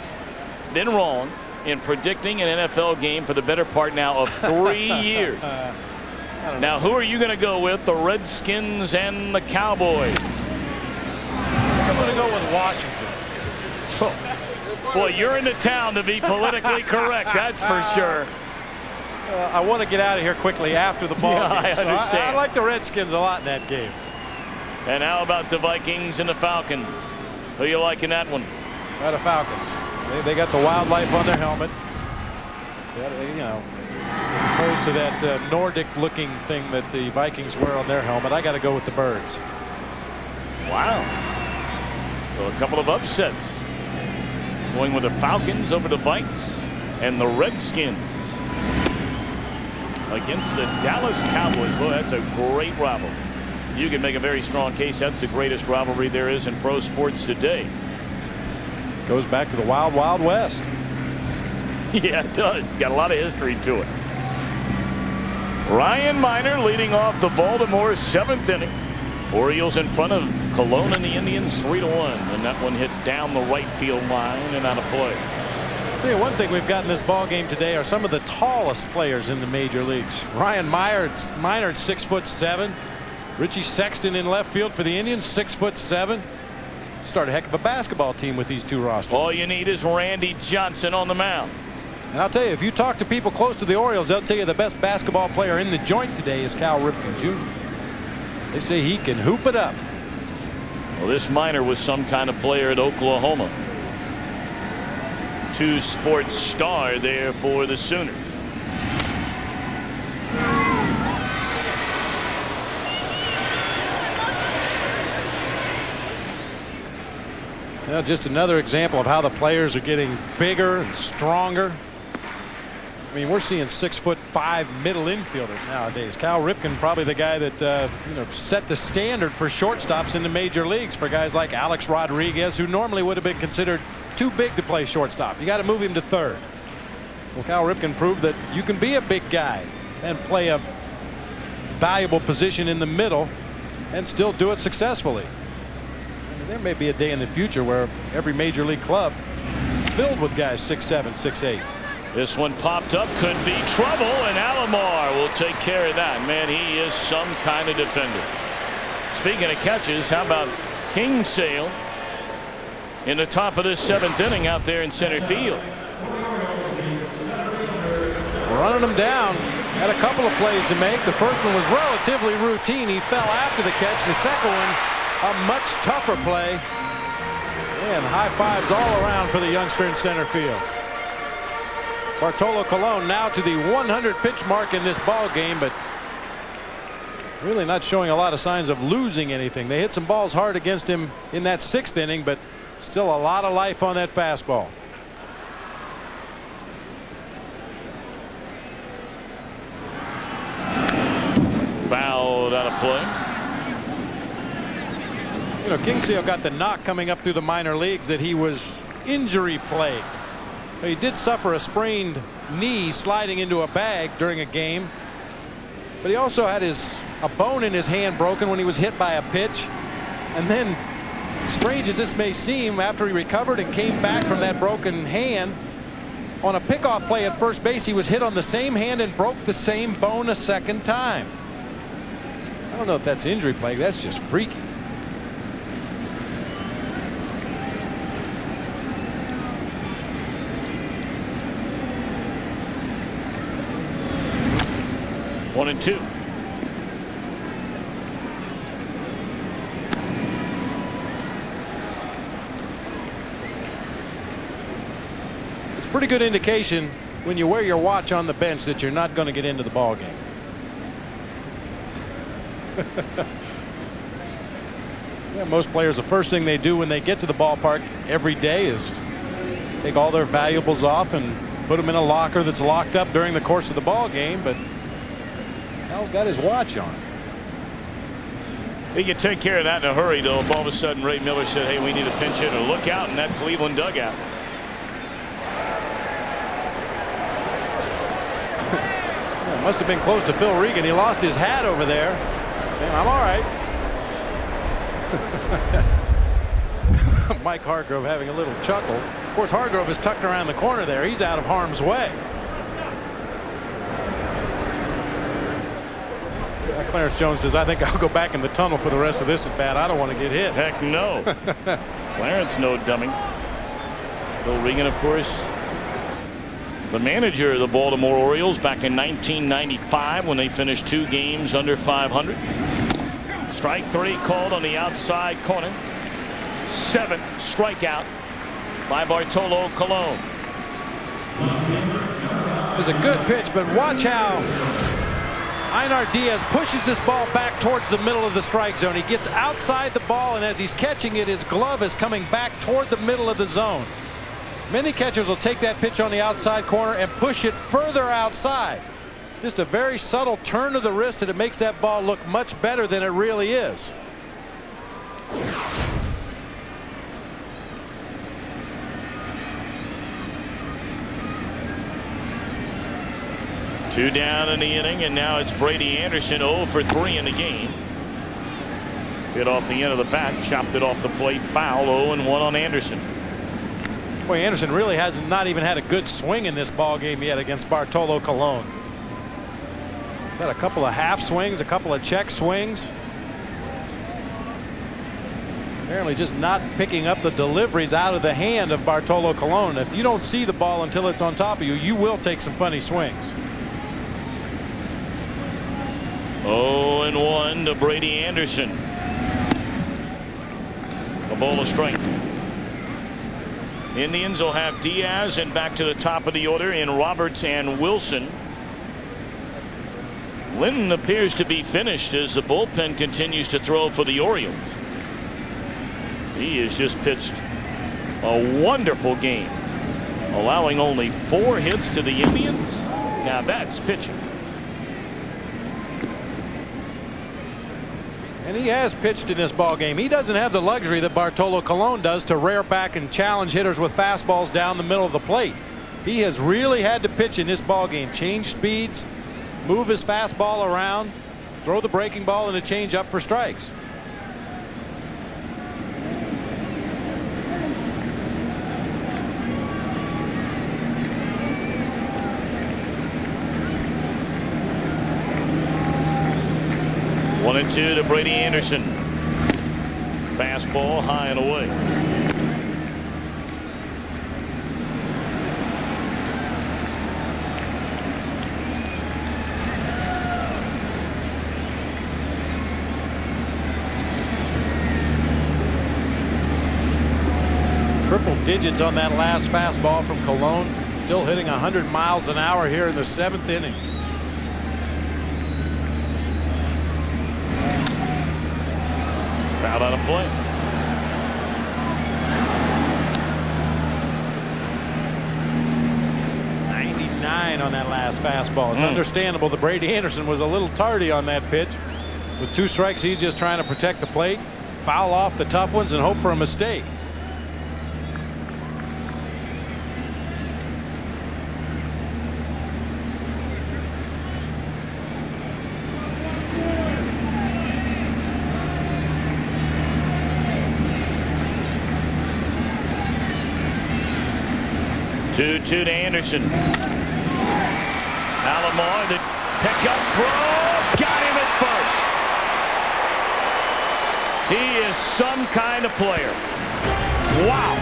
been wrong in predicting an NFL game for the better part now of 3 years. Now, who are you going to go with, the Redskins and the Cowboys? I think I'm going to go with Washington. Oh. Boy, you're in the town to be politically correct, that's for sure. I want to get out of here quickly after the ball game. I understand. I like the Redskins a lot in that game. And how about the Vikings and the Falcons? Who you like in that one? The Falcons. They got the wildlife on their helmet. You know, as opposed to that Nordic-looking thing that the Vikings wear on their helmet, I got to go with the birds. Wow. So a couple of upsets. Going with the Falcons over the Vikes and the Redskins against the Dallas Cowboys. Boy, that's a great rivalry. You can make a very strong case that's the greatest rivalry there is in pro sports today. Goes back to the Wild Wild West. Yeah, it does. It's got a lot of history to it. Ryan Miner leading off the Baltimore 7th inning. Orioles in front of Cologne and the Indians 3-1, and that one hit down the right field line and out of play. I'll tell you one thing we've got in this ball game today are some of the tallest players in the major leagues. Ryan Miner at 6'7". Richie Sexton in left field for the Indians, 6'7". Start a heck of a basketball team with these two rosters. All you need is Randy Johnson on the mound. And I'll tell you, if you talk to people close to the Orioles, they'll tell you the best basketball player in the joint today is Cal Ripken Jr. They say he can hoop it up. Well, this Miner was some kind of player at Oklahoma. 2 sports star there for the Sooners. Now, just another example of how the players are getting bigger and stronger. I mean, we're seeing 6'5" middle infielders nowadays. Cal Ripken, probably the guy that set the standard for shortstops in the major leagues for guys like Alex Rodriguez, who normally would have been considered too big to play shortstop. You got to move him to third. Well, Cal Ripken proved that you can be a big guy and play a valuable position in the middle and still do it successfully. There may be a day in the future where every major league club is filled with guys 6'7", 6'8". This one popped up, could be trouble, and Alomar will take care of that. Man, he is some kind of defender. Speaking of catches, how about Kingsale in the top of this 7th inning out there in center field? Running him down. Had a couple of plays to make. The first one was relatively routine. He fell after the catch. The second one, a much tougher play. And high fives all around for the youngster in center field. Bartolo Colon now to the 100 pitch mark in this ball game, but really not showing a lot of signs of losing anything. They hit some balls hard against him in that 6th inning, but still a lot of life on that fastball. Fouled out of play. You know, Kingsale got the knock coming up through the minor leagues that he was injury plagued. He did suffer a sprained knee sliding into a bag during a game, but he also had a bone in his hand broken when he was hit by a pitch. And then, strange as this may seem, after he recovered and came back from that broken hand, on a pickoff play at first base, he was hit on the same hand and broke the same bone a second time. I don't know if that's injury plague. That's just freaky. One and two. It's a pretty good indication when you wear your watch on the bench that you're not going to get into the ball game. Yeah, most players, the first thing they do when they get to the ballpark every day is take all their valuables off and put them in a locker that's locked up during the course of the ball game. But Al's got his watch on. He could take care of that in a hurry, though, if all of a sudden Ray Miller said, hey, we need a pinch hitter. Look out in that Cleveland dugout. Yeah, must have been close to Phil Regan. He lost his hat over there. Saying, I'm all right. Mike Hargrove having a little chuckle. Of course, Hargrove is tucked around the corner there. He's out of harm's way. Clarence Jones says, I think I'll go back in the tunnel for the rest of this at bat. I don't want to get hit. Heck no. Clarence no dummy. Bill Regan, of course, the manager of the Baltimore Orioles back in 1995 when they finished 2 games under 500. Strike 3 called on the outside corner. 7th strikeout by Bartolo Colon. It's a good pitch, but watch how Einar Diaz pushes this ball back towards the middle of the strike zone. He gets outside the ball, and as he's catching it, his glove is coming back toward the middle of the zone. Many catchers will take that pitch on the outside corner and push it further outside. Just a very subtle turn of the wrist, and it makes that ball look much better than it really is. Two down in the inning, and now it's Brady Anderson 0 for 3 in the game. Hit off the end of the bat, chopped it off the plate, foul. 0-1 on Anderson. Boy, Anderson really has not even had a good swing in this ball game yet against Bartolo Colon. Got a couple of half swings, a couple of check swings. Apparently just not picking up the deliveries out of the hand of Bartolo Colon. If you don't see the ball until it's on top of you, you will take some funny swings. 0-1 to Brady Anderson. A ball of strike. Indians will have Diaz, and back to the top of the order in Roberts and Wilson. Linton appears to be finished as the bullpen continues to throw for the Orioles. He has just pitched a wonderful game, allowing only 4 hits to the Indians. Now that's pitching. And he has pitched in this ball game. He doesn't have the luxury that Bartolo Colon does to rear back and challenge hitters with fastballs down the middle of the plate. He has really had to pitch in this ball game, change speeds, move his fastball around, throw the breaking ball and a change up for strikes. One and 2 to Brady Anderson. Fastball high and away. Triple digits on that last fastball from Colon. Still Still hitting 100 miles an hour here in the 7th inning. Foul out of play. On that last fastball. It's understandable that Brady Anderson was a little tardy on that pitch. With 2 strikes, he's just trying to protect the plate, foul off the tough ones, and hope for a mistake. Two to Anderson. Alomar, the pickup throw, got him at first. He is some kind of player. Wow.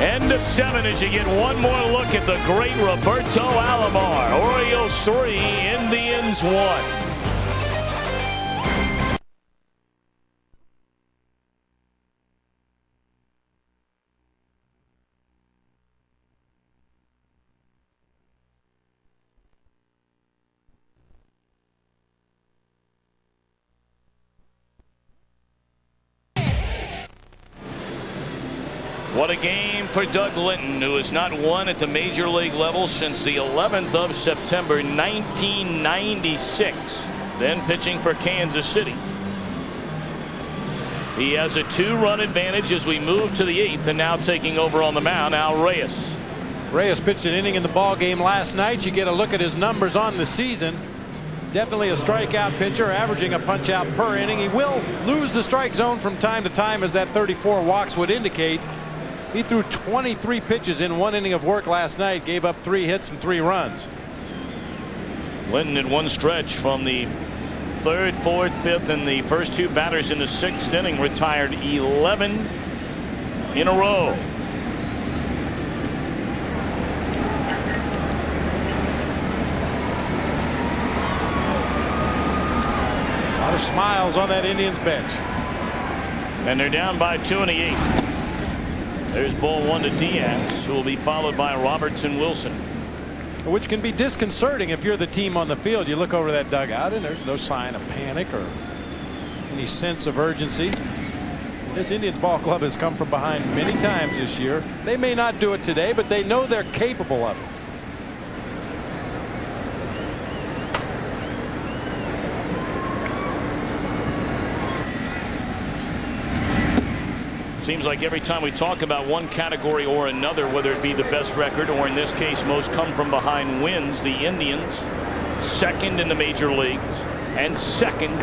End of 7 as you get one more look at the great Roberto Alomar. Orioles 3, Indians 1. What a game for Doug Linton, who has not won at the major league level since the 11th of September 1996, then pitching for Kansas City. He has a 2-run advantage as we move to the 8th, and now taking over on the mound, Al Reyes. Reyes pitched an inning in the ball game last night. You get a look at his numbers on the season. Definitely a strikeout pitcher, averaging a punch out per inning. He will lose the strike zone from time to time, as that 34 walks would indicate. He threw 23 pitches in 1 inning of work last night, gave up 3 hits and 3 runs. Linton in one stretch from the 3rd, 4th, 5th, and the first 2 batters in the 6th inning retired 11 in a row. A lot of smiles on that Indians bench. And they're down by 2 in the 8th. There's ball 1 to Diaz, who will be followed by Robertson Wilson. Which can be disconcerting if you're the team on the field. You look over that dugout and there's no sign of panic or any sense of urgency. This Indians ball club has come from behind many times this year. They may not do it today, but they know they're capable of it. Seems like every time we talk about one category or another, whether it be the best record or in this case most come from behind wins, the Indians 2nd in the major leagues and 2nd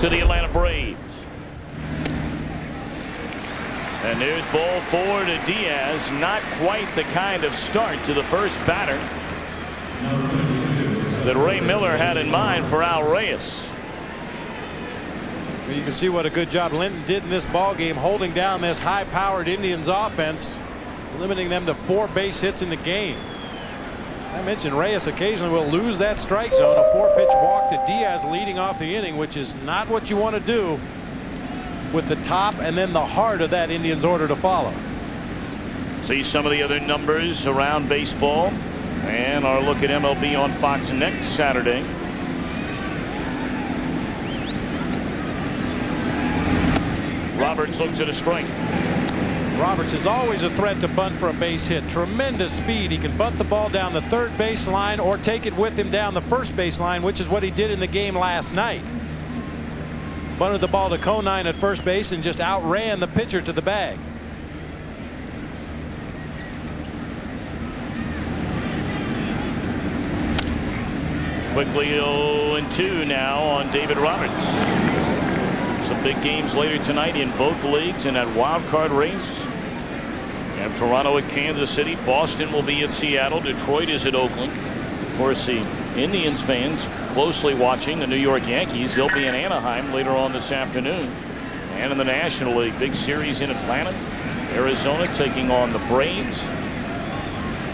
to the Atlanta Braves. And there's ball 4 to Diaz. Not quite the kind of start to the first batter that Ray Miller had in mind for Al Reyes. You can see what a good job Linton did in this ball game, holding down this high-powered Indians offense, limiting them to 4 base hits in the game. I mentioned Reyes occasionally will lose that strike zone. A 4-pitch walk to Diaz leading off the inning, which is not what you want to do with the top and then the heart of that Indians order to follow. See some of the other numbers around baseball, and our look at MLB on Fox next Saturday. Roberts looks at a strike. Roberts is always a threat to bunt for a base hit. Tremendous speed. He can bunt the ball down the 3rd base line or take it with him down the 1st base line, which is what he did in the game last night. Bunted the ball to Conine at 1st base and just outran the pitcher to the bag. Quickly 0-2 now on David Roberts. Some big games later tonight in both leagues in that wild card race. You have Toronto at Kansas City. Boston will be at Seattle. Detroit is at Oakland. Of course, the Indians fans closely watching the New York Yankees. They'll be in Anaheim later on this afternoon. And in the National League, big series in Atlanta. Arizona taking on the Braves.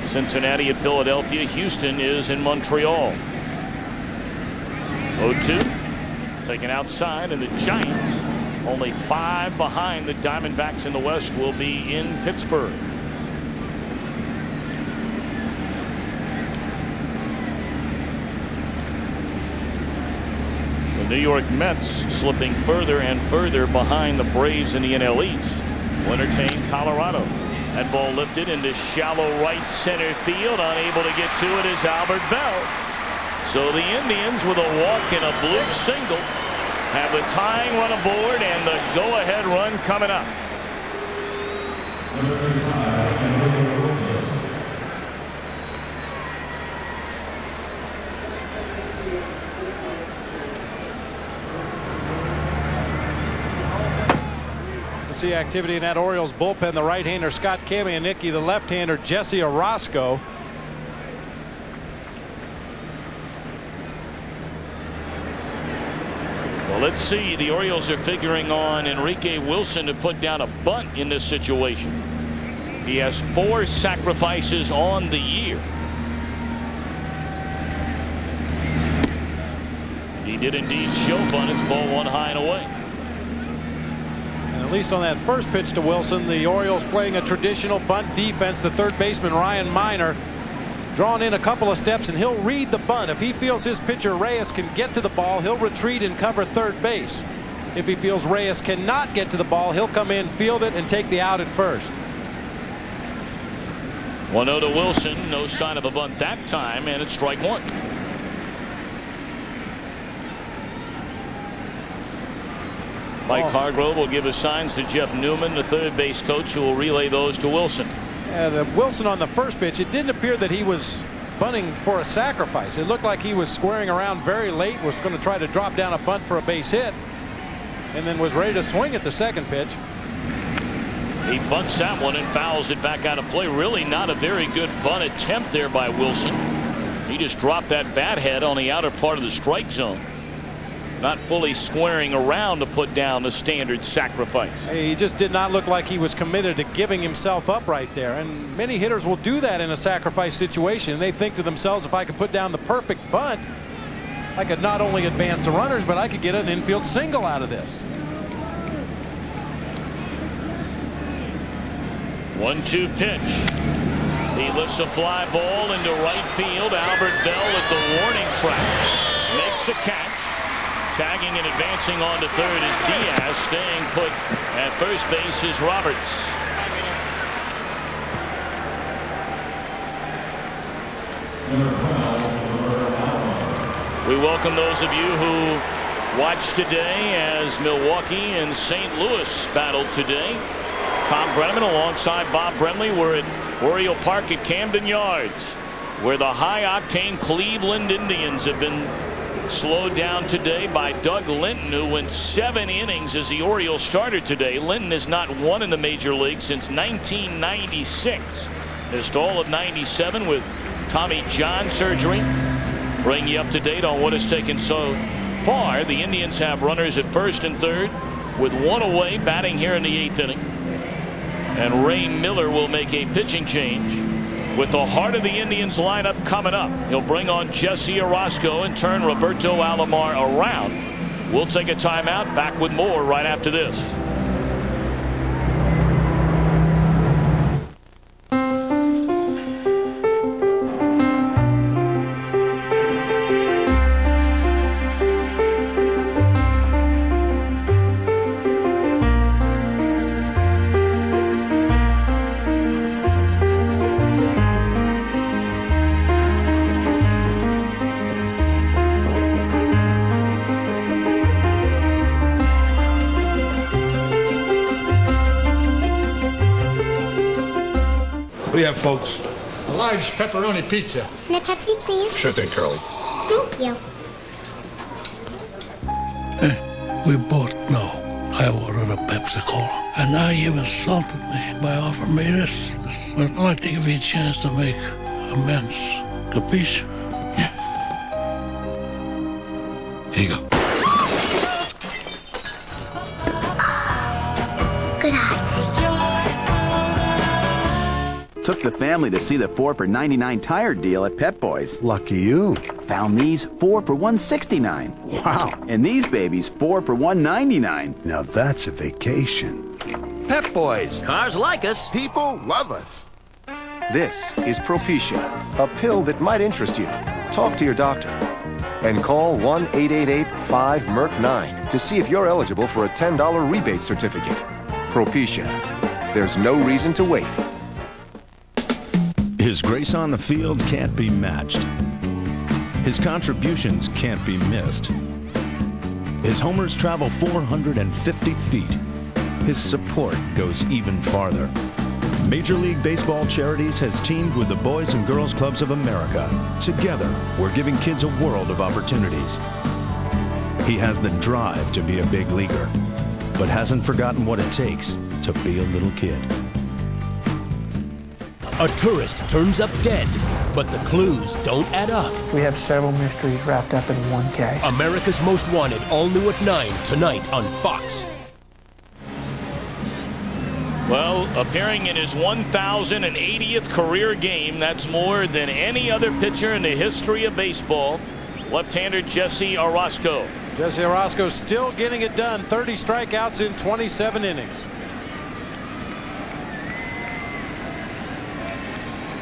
Cincinnati at Philadelphia. Houston is in Montreal. 0-2. Taken outside, and the Giants, only 5 behind the Diamondbacks in the West, will be in Pittsburgh. The New York Mets slipping further and further behind the Braves in the NL East. Will entertain Colorado. That ball lifted into shallow right center field. Unable to get to it is Albert Bell. So the Indians, with a walk and a blue single, have the tying run aboard and the go-ahead run coming up. See activity in that Orioles bullpen. The right-hander Scott Kamianicki, the left-hander Jesse Orosco. Well, let's see. The Orioles are figuring on Enrique Wilson to put down a bunt in this situation. He has 4 sacrifices on the year. He did indeed show bunt. It's ball 1 high and away. At least on that first pitch to Wilson, the Orioles playing a traditional bunt defense. The third baseman Ryan Miner drawn in a couple of steps, and he'll read the bunt. If he feels his pitcher Reyes can get to the ball, he'll retreat and cover third base. If he feels Reyes cannot get to the ball, he'll come in, field it, and take the out at first. 1-0 to Wilson. No sign of a bunt that time, and it's strike 1. Mike Hargrove will give his signs to Jeff Newman, the third base coach, who will relay those to Wilson. The Wilson on the first pitch, it didn't appear that he was bunting for a sacrifice. It looked like he was squaring around very late, was going to try to drop down a bunt for a base hit, and then was ready to swing at the second pitch. He bunts that one and fouls it back out of play. Really not a very good bunt attempt there by Wilson. He just dropped that bat head on the outer part of the strike zone. Not fully squaring around to put down a standard sacrifice. He just did not look like he was committed to giving himself up right there. And many hitters will do that in a sacrifice situation. They think to themselves, if I could put down the perfect bunt, I could not only advance the runners, but I could get an infield single out of this. 1-2 pitch. He lifts a fly ball into right field. Albert Bell at the warning track makes a catch. Tagging and advancing on to third is Diaz. Staying put at first base is Roberts. We welcome those of you who watched today as Milwaukee and St. Louis battled today. Tom Brenneman alongside Bob Brenly were at Oriole Park at Camden Yards, where the high-octane Cleveland Indians have been slowed down today by Doug Linton, who went 7 innings as the Orioles starter today. Linton has not won in the major league since 1996. Missed all of 97 with Tommy John surgery. Bring you up to date on what has taken so far. The Indians have runners at first and third with 1 away, batting here in the 8th inning. And Ray Miller will make a pitching change with the heart of the Indians lineup coming up. He'll bring on Jesse Orosco and turn Roberto Alomar around. We'll take a timeout. Back with more right after this. What do you have, folks? A large pepperoni pizza. And a Pepsi, please. Sure thing, Curly. Thank you. We both know I ordered a Pepsi Cola. And now you've insulted me by offering me this. But I'd like to give you a chance to make amends. Capiche? Yeah. Here you go. Good eye. Took the family to see the 4 for $99 tire deal at Pep Boys. Lucky you. Found these 4 for $169. Wow. And these babies 4 for $199. Now that's a vacation. Pep Boys. Cars like us. People love us. This is Propecia, a pill that might interest you. Talk to your doctor. and call 1-888-5-MERC-9 to see if you're eligible for a $10 rebate certificate. Propecia. There's no reason to wait. His grace on the field can't be matched. His contributions can't be missed. His homers travel 450 feet. His support goes even farther. Major League Baseball Charities has teamed with the Boys and Girls Clubs of America. Together, we're giving kids a world of opportunities. He has the drive to be a big leaguer, but hasn't forgotten what it takes to be a little kid. A tourist turns up dead, but the clues don't add up. We have several mysteries wrapped up in one case. America's Most Wanted, all new at 9 tonight on Fox. Well, appearing in his 1,080th career game, that's more than any other pitcher in the history of baseball. Left-hander Jesse Orosco. Jesse Orosco still getting it done. 30 strikeouts in 27 innings.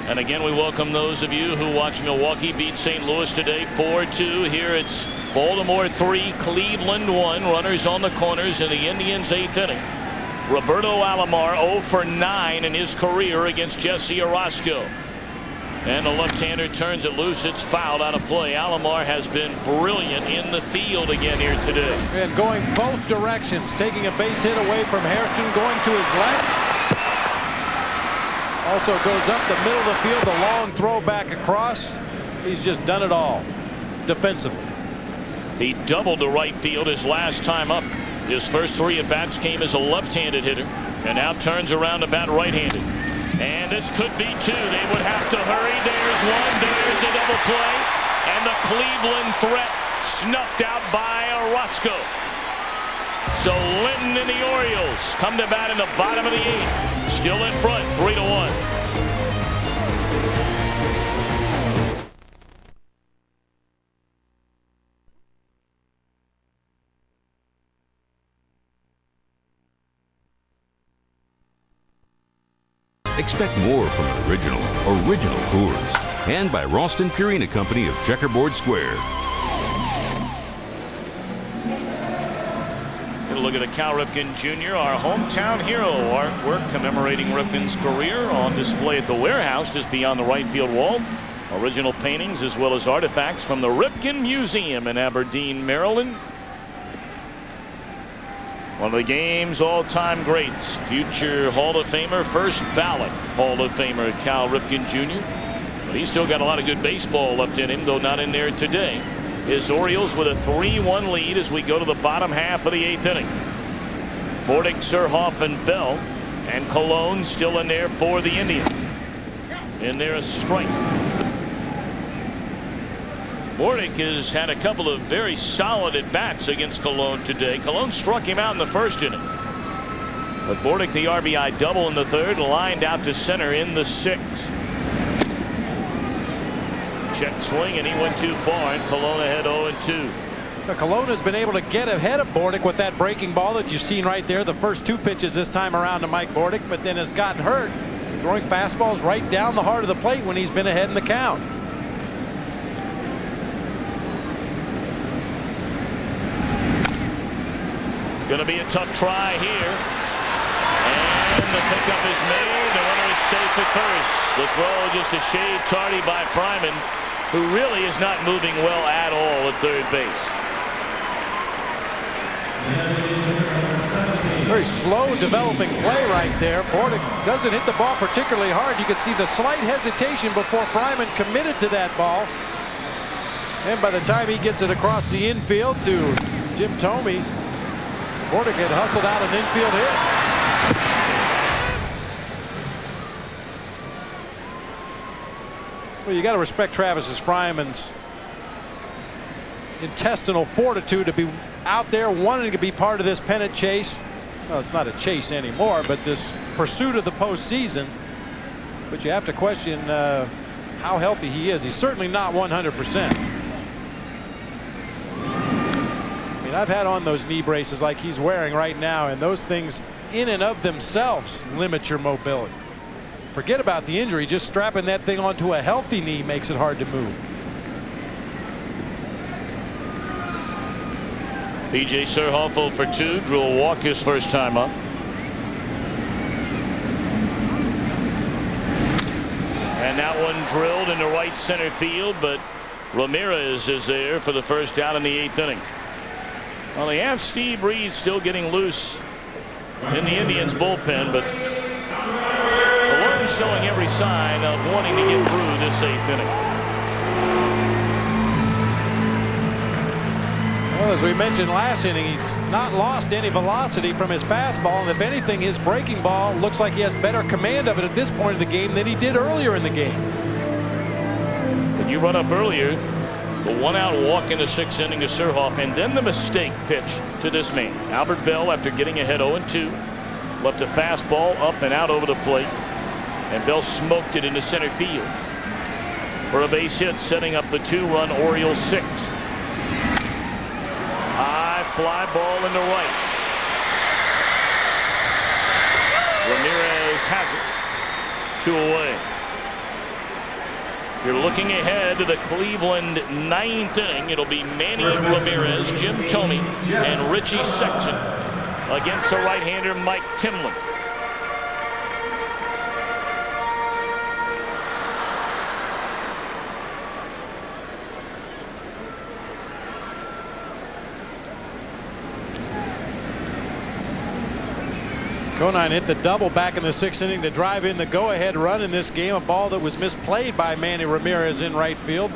And again, we welcome those of you who watch Milwaukee beat St. Louis today 4-2. Here it's Baltimore 3, Cleveland 1. Runners on the corners in the Indians' 8th inning. Roberto Alomar 0 for 9 in his career against Jesse Orosco. And the left-hander turns it loose. It's fouled out of play. Alomar has been brilliant in the field again here today. And going both directions, taking a base hit away from Hairston, going to his left. Also goes up the middle of the field, the long throw back across. He's just done it all defensively. He doubled to right field his last time up. His first 3 at-bats came as a left-handed hitter, and now turns around to bat right-handed. And this could be 2. They would have to hurry. There's 1. There's a double play. And the Cleveland threat snuffed out by Orosco. So Linton and the Orioles come to bat in the bottom of the 8th. Still in front, 3-1. Expect more from an original Coors. And by Ralston Purina Company of Checkerboard Square. Get a look at the Cal Ripken Jr., our hometown hero. Artwork commemorating Ripken's career on display at the warehouse just beyond the right field wall. Original paintings as well as artifacts from the Ripken Museum in Aberdeen, Maryland. One of the game's all-time greats, future Hall of Famer, first ballot Hall of Famer Cal Ripken Jr. But he's still got a lot of good baseball left in him, though not in there today. His Orioles with a 3-1 lead as we go to the bottom half of the 8th inning. Bordick, Surhoff, and Bell, and Colon still in there for the Indians. In there a strike. Bordick has had a couple of very solid at-bats against Colon today. Colon struck him out in the first inning. But Bordick the RBI double in the 3rd, lined out to center in the 6th. Check swing, and he went too far, and Colon ahead 0-2. Now, Colon has been able to get ahead of Bordick with that breaking ball that you've seen right there. The first 2 pitches this time around to Mike Bordick, but then has gotten hurt throwing fastballs right down the heart of the plate when he's been ahead in the count. Going to be a tough try here. And the pickup is made. The runner is safe at first. The throw just a shade tardy by Fryman, who really is not moving well at all at third base. Very slow developing play right there. Bordick doesn't hit the ball particularly hard. You can see the slight hesitation before Fryman committed to that ball. And by the time he gets it across the infield to Jim Thome, Bordick had hustled out an infield hit. Well, you got to respect Travis Fryman's intestinal fortitude to be out there wanting to be part of this pennant chase. Well, it's not a chase anymore, but this pursuit of the postseason. But you have to question how healthy he is. He's certainly not 100%. I've had on those knee braces like he's wearing right now, and those things in and of themselves limit your mobility. Forget about the injury. Just strapping that thing onto a healthy knee makes it hard to move. P.J. Surhoff 0 for 2, drew a walk his first time up. And that one drilled into right center field, but Ramirez is there for the first out in the 8th inning. Well, they have Steve Reed still getting loose in the Indians bullpen, but Cologne showing every sign of wanting to get through this 8th inning. Well, as we mentioned last inning, he's not lost any velocity from his fastball, and if anything, his breaking ball looks like he has better command of it at this point of the game than he did earlier in the game. When you run up earlier, the 1-out walk in the 6th inning to Surhoff, and then the mistake pitch to this man. Albert Bell, after getting ahead 0-2, left a fastball up and out over the plate, and Bell smoked it into center field for a base hit, setting up the 2-run Orioles 6. High fly ball into right. Ramirez has it. 2 away. You're looking ahead to the Cleveland 9th inning. It'll be Manny Ramirez, Jim Thome, and Richie Sexton against the right-hander Mike Timlin. Conine hit the double back in the 6th inning to drive in the go-ahead run in this game. A ball that was misplayed by Manny Ramirez in right field,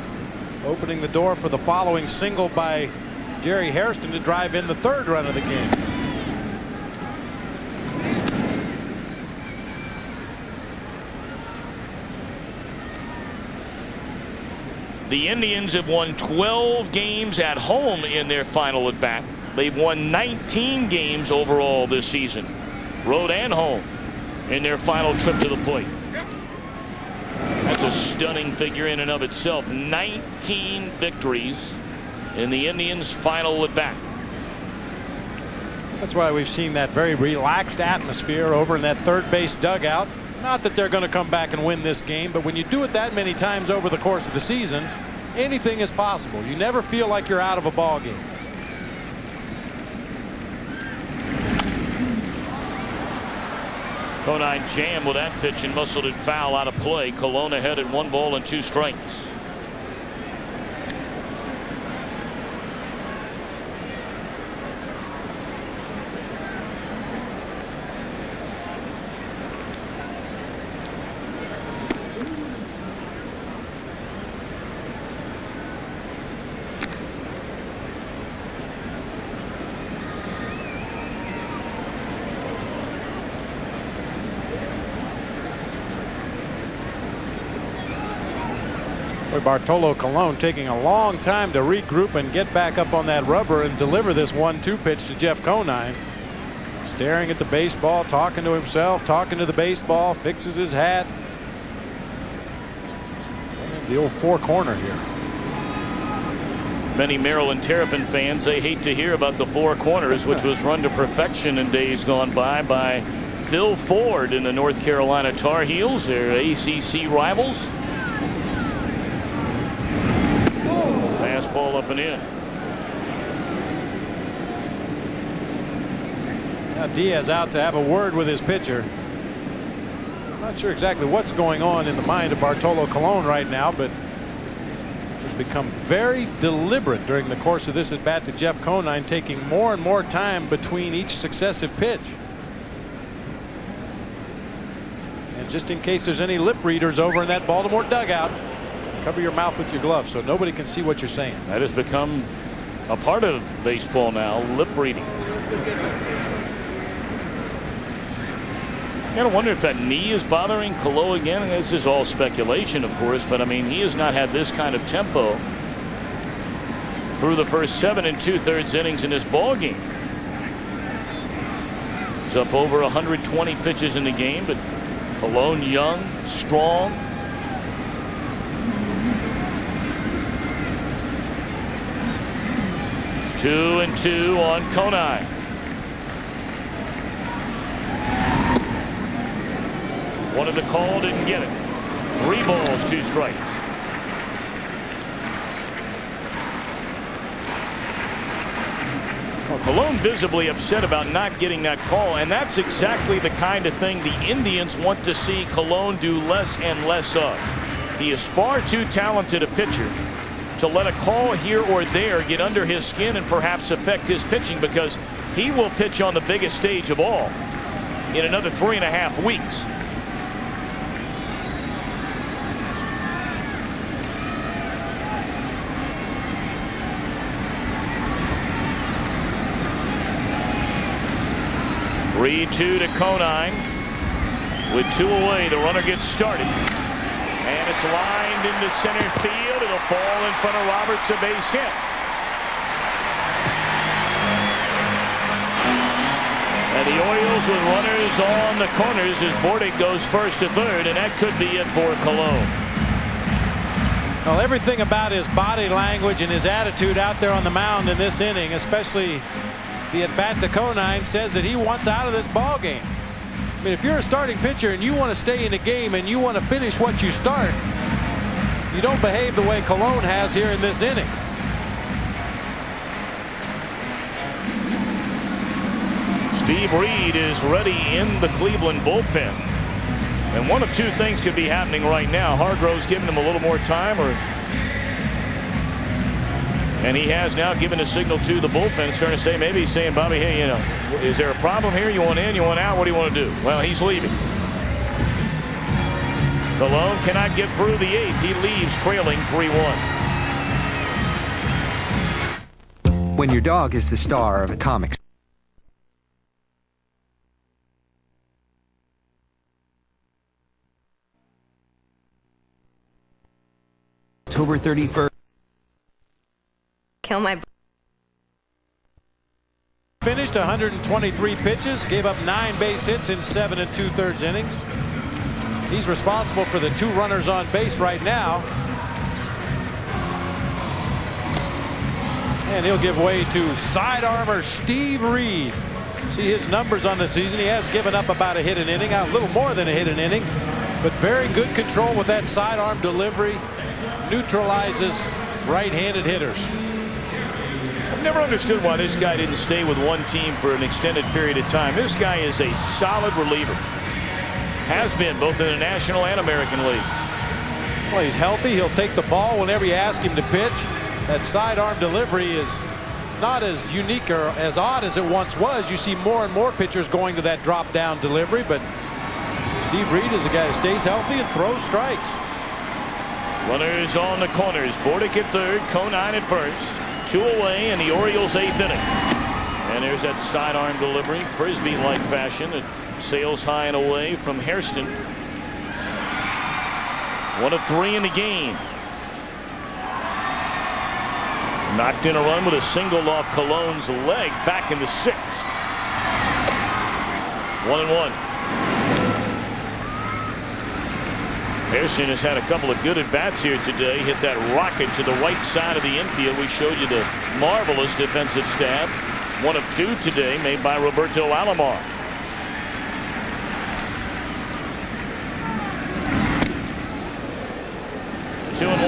opening the door for the following single by Jerry Hairston to drive in the 3rd run of the game. The Indians have won 12 games at home in their final at bat. They've won 19 games overall this season, road and home, in their final trip to the plate. That's a stunning figure in and of itself. 19 victories in the Indians' final at bat. That's why we've seen that very relaxed atmosphere over in that third base dugout. Not that they're going to come back and win this game, but when you do it that many times over the course of the season, anything is possible. You never feel like you're out of a ball game. Conine jammed with that pitch and muscled it foul out of play. Cologne ahead at 1 ball and 2 strikes. Bartolo Colon taking a long time to regroup and get back up on that rubber and deliver this 1-2 pitch to Jeff Conine. Staring at the baseball, talking to himself, talking to the baseball, fixes his hat. The old 4-corner here. Many Maryland Terrapin fans, they hate to hear about the 4 corners, which was run to perfection in days gone by Phil Ford in the North Carolina Tar Heels, their ACC rivals. Fastball up and in. Now Diaz out to have a word with his pitcher. I'm not sure exactly what's going on in the mind of Bartolo Colon right now, but has become very deliberate during the course of this at bat to Jeff Conine, taking more and more time between each successive pitch. And just in case there's any lip readers over in that Baltimore dugout, cover your mouth with your glove so nobody can see what you're saying. That has become a part of baseball now, lip reading. You gotta wonder if that knee is bothering Colo again. This is all speculation, of course, but I mean, he has not had this kind of tempo through the first 7 2/3 innings in this ball game. He's up over 120 pitches in the game, but Cologne young, strong. Two and 2 on Conine. Wanted the call, didn't get it. 3 balls, 2 strikes. Well, Cologne visibly upset about not getting that call, and that's exactly the kind of thing the Indians want to see Cologne do less and less of. He is far too talented a pitcher to let a call here or there get under his skin and perhaps affect his pitching, because he will pitch on the biggest stage of all in another 3.5 weeks. Reed 2 to Conine. With 2 away, the runner gets started. And it's lined into center field. It'll fall in front of Roberts, a base hit. And the Orioles with runners on the corners as Bordick goes first to third, and that could be it for Cologne. Well, everything about his body language and his attitude out there on the mound in this inning, especially the at-bat to Conine, says that he wants out of this ball game. I mean, if you're a starting pitcher and you want to stay in the game and you want to finish what you start, you don't behave the way Cologne has here in this inning. Steve Reed is ready in the Cleveland bullpen. And one of two things could be happening right now. Hargrove's giving him a little more time, and he has now given a signal to the bullpen, starting to say, maybe he's saying, Bobby, hey, you know, is there a problem here? You want in, you want out? What do you want to do? Well, he's leaving. Cologne cannot get through the 8th. He leaves trailing 3-1. When your dog is the star of a comic. October 31st. Kill my. Finished 123 pitches, gave up 9 base hits in 7 2/3 innings. He's responsible for the 2 runners on base right now. And he'll give way to sidearmer Steve Reed. See his numbers on the season. He has given up about a hit an inning, a little more than a hit an inning, but very good control with that sidearm delivery. Neutralizes right-handed hitters. I've never understood why this guy didn't stay with one team for an extended period of time. This guy is a solid reliever. Has been both in the National and American League. Well, he's healthy. He'll take the ball whenever you ask him to pitch. That sidearm delivery is not as unique or as odd as it once was. You see more and more pitchers going to that drop-down delivery, but Steve Reed is a guy that stays healthy and throws strikes. Runners on the corners. Bordick at third, Conine at first. 2 away in the Orioles' 8th inning. And there's that sidearm delivery, frisbee-like fashion. It sails high and away from Hairston. 1 of 3 in the game. Knocked in a run with a single off Cologne's leg back in the 6th. 1-1. Hairston has had a couple of good at-bats here today. Hit that rocket to the right side of the infield. We showed you the marvelous defensive stab. 1 of 2 today made by Roberto Alomar. Two and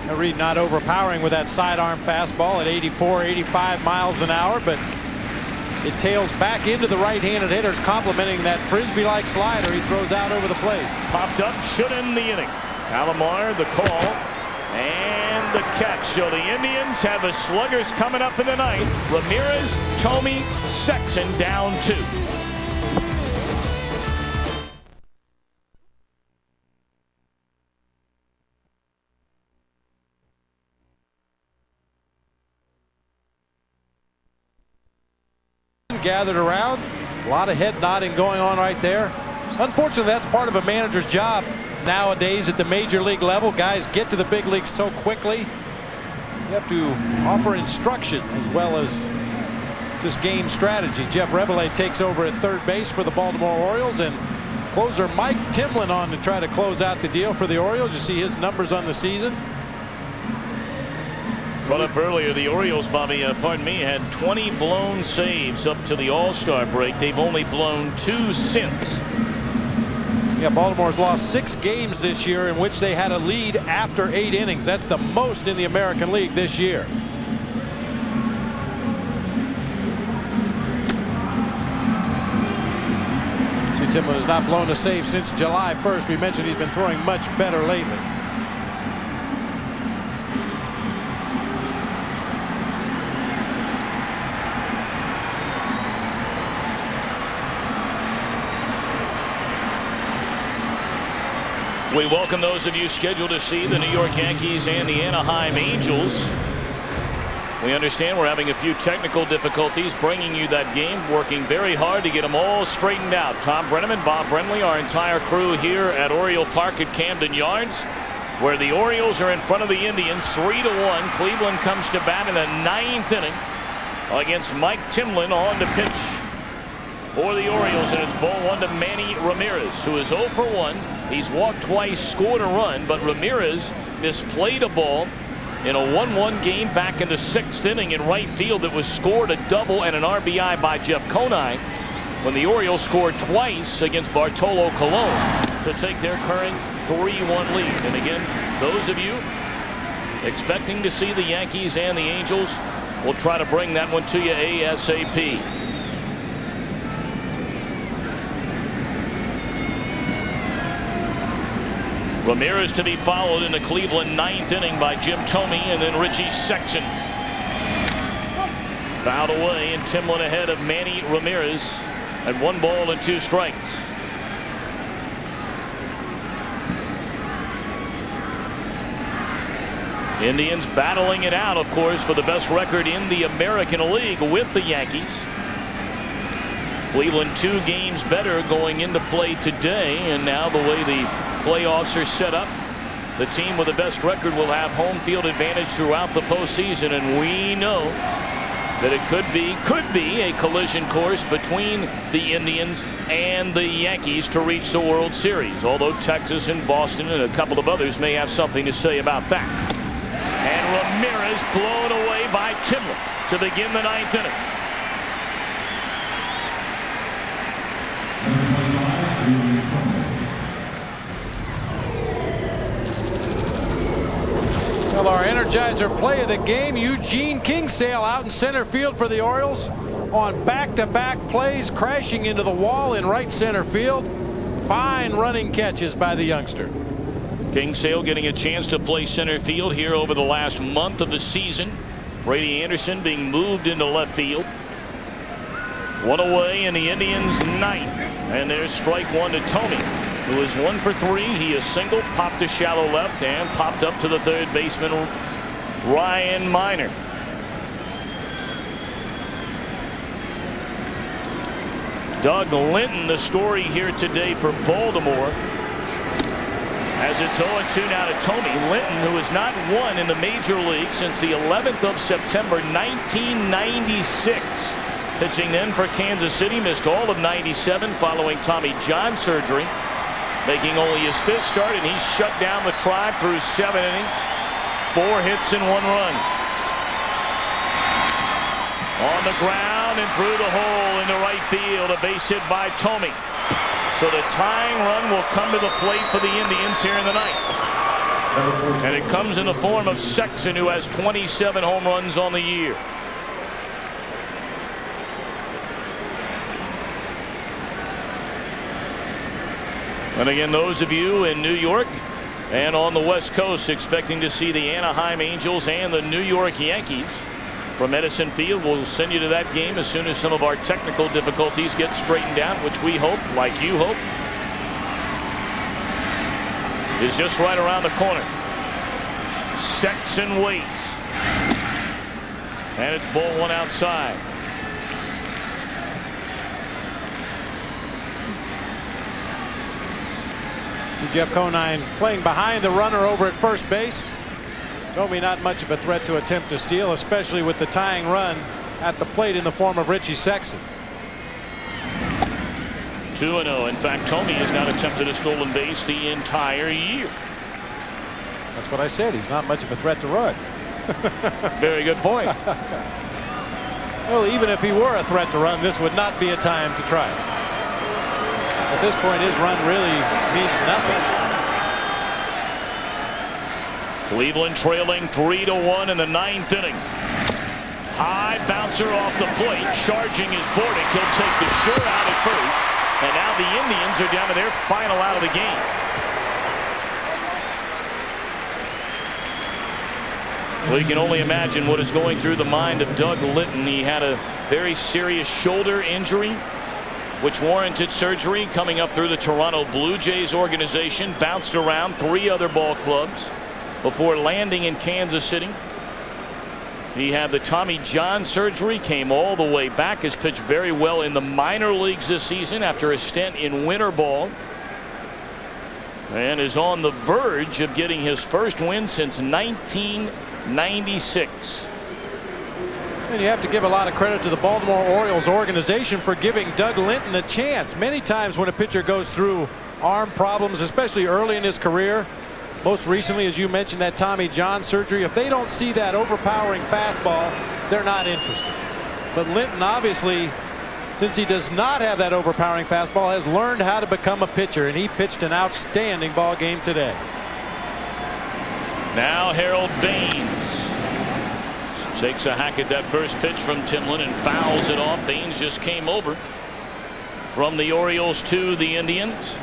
1. Reed not overpowering with that sidearm fastball at 84, 85 miles an hour, but it tails back into the right-handed hitters, complementing that frisbee-like slider he throws out over the plate. Popped up, should end the inning. Alomar, the call, and the catch. So the Indians have the sluggers coming up in the 9th. Ramirez, Thome, Sexton down 2. Gathered around. A lot of head nodding going on right there. Unfortunately, that's part of a manager's job nowadays at the major league level. Guys get to the big leagues so quickly. You have to offer instruction as well as just game strategy. Jeff Rebele takes over at third base for the Baltimore Orioles, and closer Mike Timlin on to try to close out the deal for the Orioles. You see his numbers on the season. Brought up earlier, the Orioles, Bobby, had 20 blown saves up to the All-Star break. They've only blown 2 since. Yeah, Baltimore's lost 6 games this year in which they had a lead after 8 innings. That's the most in the American League this year. Timlin has not blown a save since July 1st. We mentioned he's been throwing much better lately. We welcome those of you scheduled to see the New York Yankees and the Anaheim Angels. We understand we're having a few technical difficulties bringing you that game, working very hard to get them all straightened out. Tom Brenneman, Bob Brenly, our entire crew here at Oriole Park at Camden Yards, where the Orioles are in front of the Indians 3-1. Cleveland comes to bat in the 9th inning against Mike Timlin on the pitch for the Orioles, and it's ball 1 to Manny Ramirez, who is 0 for 1. He's walked twice, scored a run, but Ramirez misplayed a ball in a 1-1 game back in the 6th inning in right field that was scored a double and an RBI by Jeff Conine when the Orioles scored twice against Bartolo Colon to take their current 3-1 lead. And again, those of you expecting to see the Yankees and the Angels, we'll try to bring that one to you ASAP. Ramirez to be followed in the Cleveland 9th inning by Jim Thome and then Richie Sexton. Fouled away, and Timlin ahead of Manny Ramirez at 1 ball and 2 strikes. Indians battling it out, of course, for the best record in the American League with the Yankees. Cleveland 2 games better going into play today, and now the way the playoffs are set up, the team with the best record will have home field advantage throughout the postseason, and we know that it could be a collision course between the Indians and the Yankees to reach the World Series, although Texas and Boston and a couple of others may have something to say about that. And Ramirez blown away by Timlin to begin the 9th inning. Well, our Energizer play of the game, Eugene Kingsale out in center field for the Orioles on back-to-back plays, crashing into the wall in right center field. Fine running catches by the youngster. Kingsale getting a chance to play center field here over the last month of the season. Brady Anderson being moved into left field. 1 away in the Indians' 9th, and there's strike 1 to Thome, who is 1 for 3. He is single, popped to shallow left, and popped up to the third baseman, Ryan Miner. Doug Linton, the story here today for Baltimore, as it's 0-2 now to Thome. Linton, who has not won in the major league since the 11th of September 1996. Pitching then for Kansas City, missed all of 97 following Tommy John surgery. Making only his 5th start, and he's shut down the Tribe through 7 innings, 4 hits and 1 run. On the ground and through the hole into right field, a base hit by Thome. So the tying run will come to the plate for the Indians here in the 9th. And it comes in the form of Sexton, who has 27 home runs on the year. And again, those of you in New York and on the West Coast expecting to see the Anaheim Angels and the New York Yankees from Edison Field, we'll send you to that game as soon as some of our technical difficulties get straightened out, which we hope, like you hope, is just right around the corner. Sexton waits, and it's ball 1 outside. Jeff Conine playing behind the runner over at first base. Thome not much of a threat to attempt to steal, especially with the tying run at the plate in the form of Richie Sexton. 2-0. In fact, Thome has not attempted a stolen base the entire year. That's what I said. He's not much of a threat to run. Very good point. Well, even if he were a threat to run, this would not be a time to try it. At this point, his run really means nothing. Cleveland trailing 3-1 in the 9th inning. High bouncer off the plate. Charging is Bordick. He'll take the short out at first. And now the Indians are down to their final out of the game. Well, you can only imagine what is going through the mind of Doug Linton. He had a very serious shoulder injury, which warranted surgery, coming up through the Toronto Blue Jays organization. Bounced around 3 other ball clubs before landing in Kansas City. He had the Tommy John surgery, came all the way back, has pitched very well in the minor leagues this season after a stint in winter ball, and is on the verge of getting his first win since 1996. And you have to give a lot of credit to the Baltimore Orioles organization for giving Doug Linton a chance. Many times when a pitcher goes through arm problems, especially early in his career, most recently, as you mentioned, that Tommy John surgery, if they don't see that overpowering fastball, they're not interested. But Linton, obviously, since he does not have that overpowering fastball, has learned how to become a pitcher, and he pitched an outstanding ball game today. Now Harold Baines takes a hack at that first pitch from Timlin and fouls it off. Baines just came over from the Orioles to the Indians.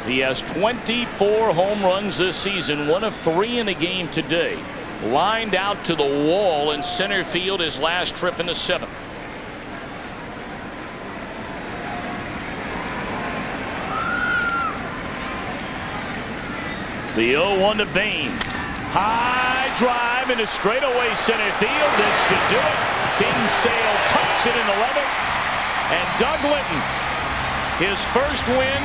He has 24 home runs this season, 1 of 3 in a game today. Lined out to the wall in center field his last trip in the 7th. The 0-1 to Baines. High drive into straightaway center field. This should do it. Kingsale tucks it in the 11th. And Doug Linton, his first win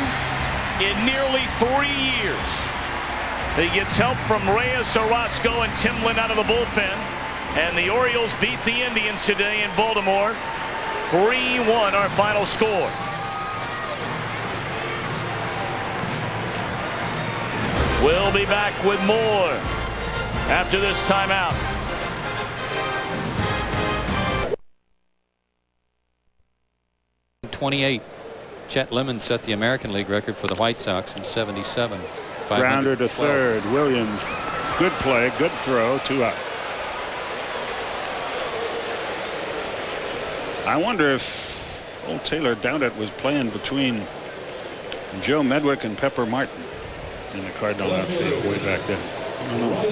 in nearly 3 years. He gets help from Reyes, Orozco, and Timlin out of the bullpen. And the Orioles beat the Indians today in Baltimore. 3-1 our final score. We'll be back with more after this timeout. '28. Chet Lemon set the American League record for the White Sox in '77. Grounder to third. Williams, good play, good throw, 2 out. I wonder if old Taylor Dowdett was playing between Joe Medwick and Pepper Martin in the Cardinal outfield way back then. I don't know.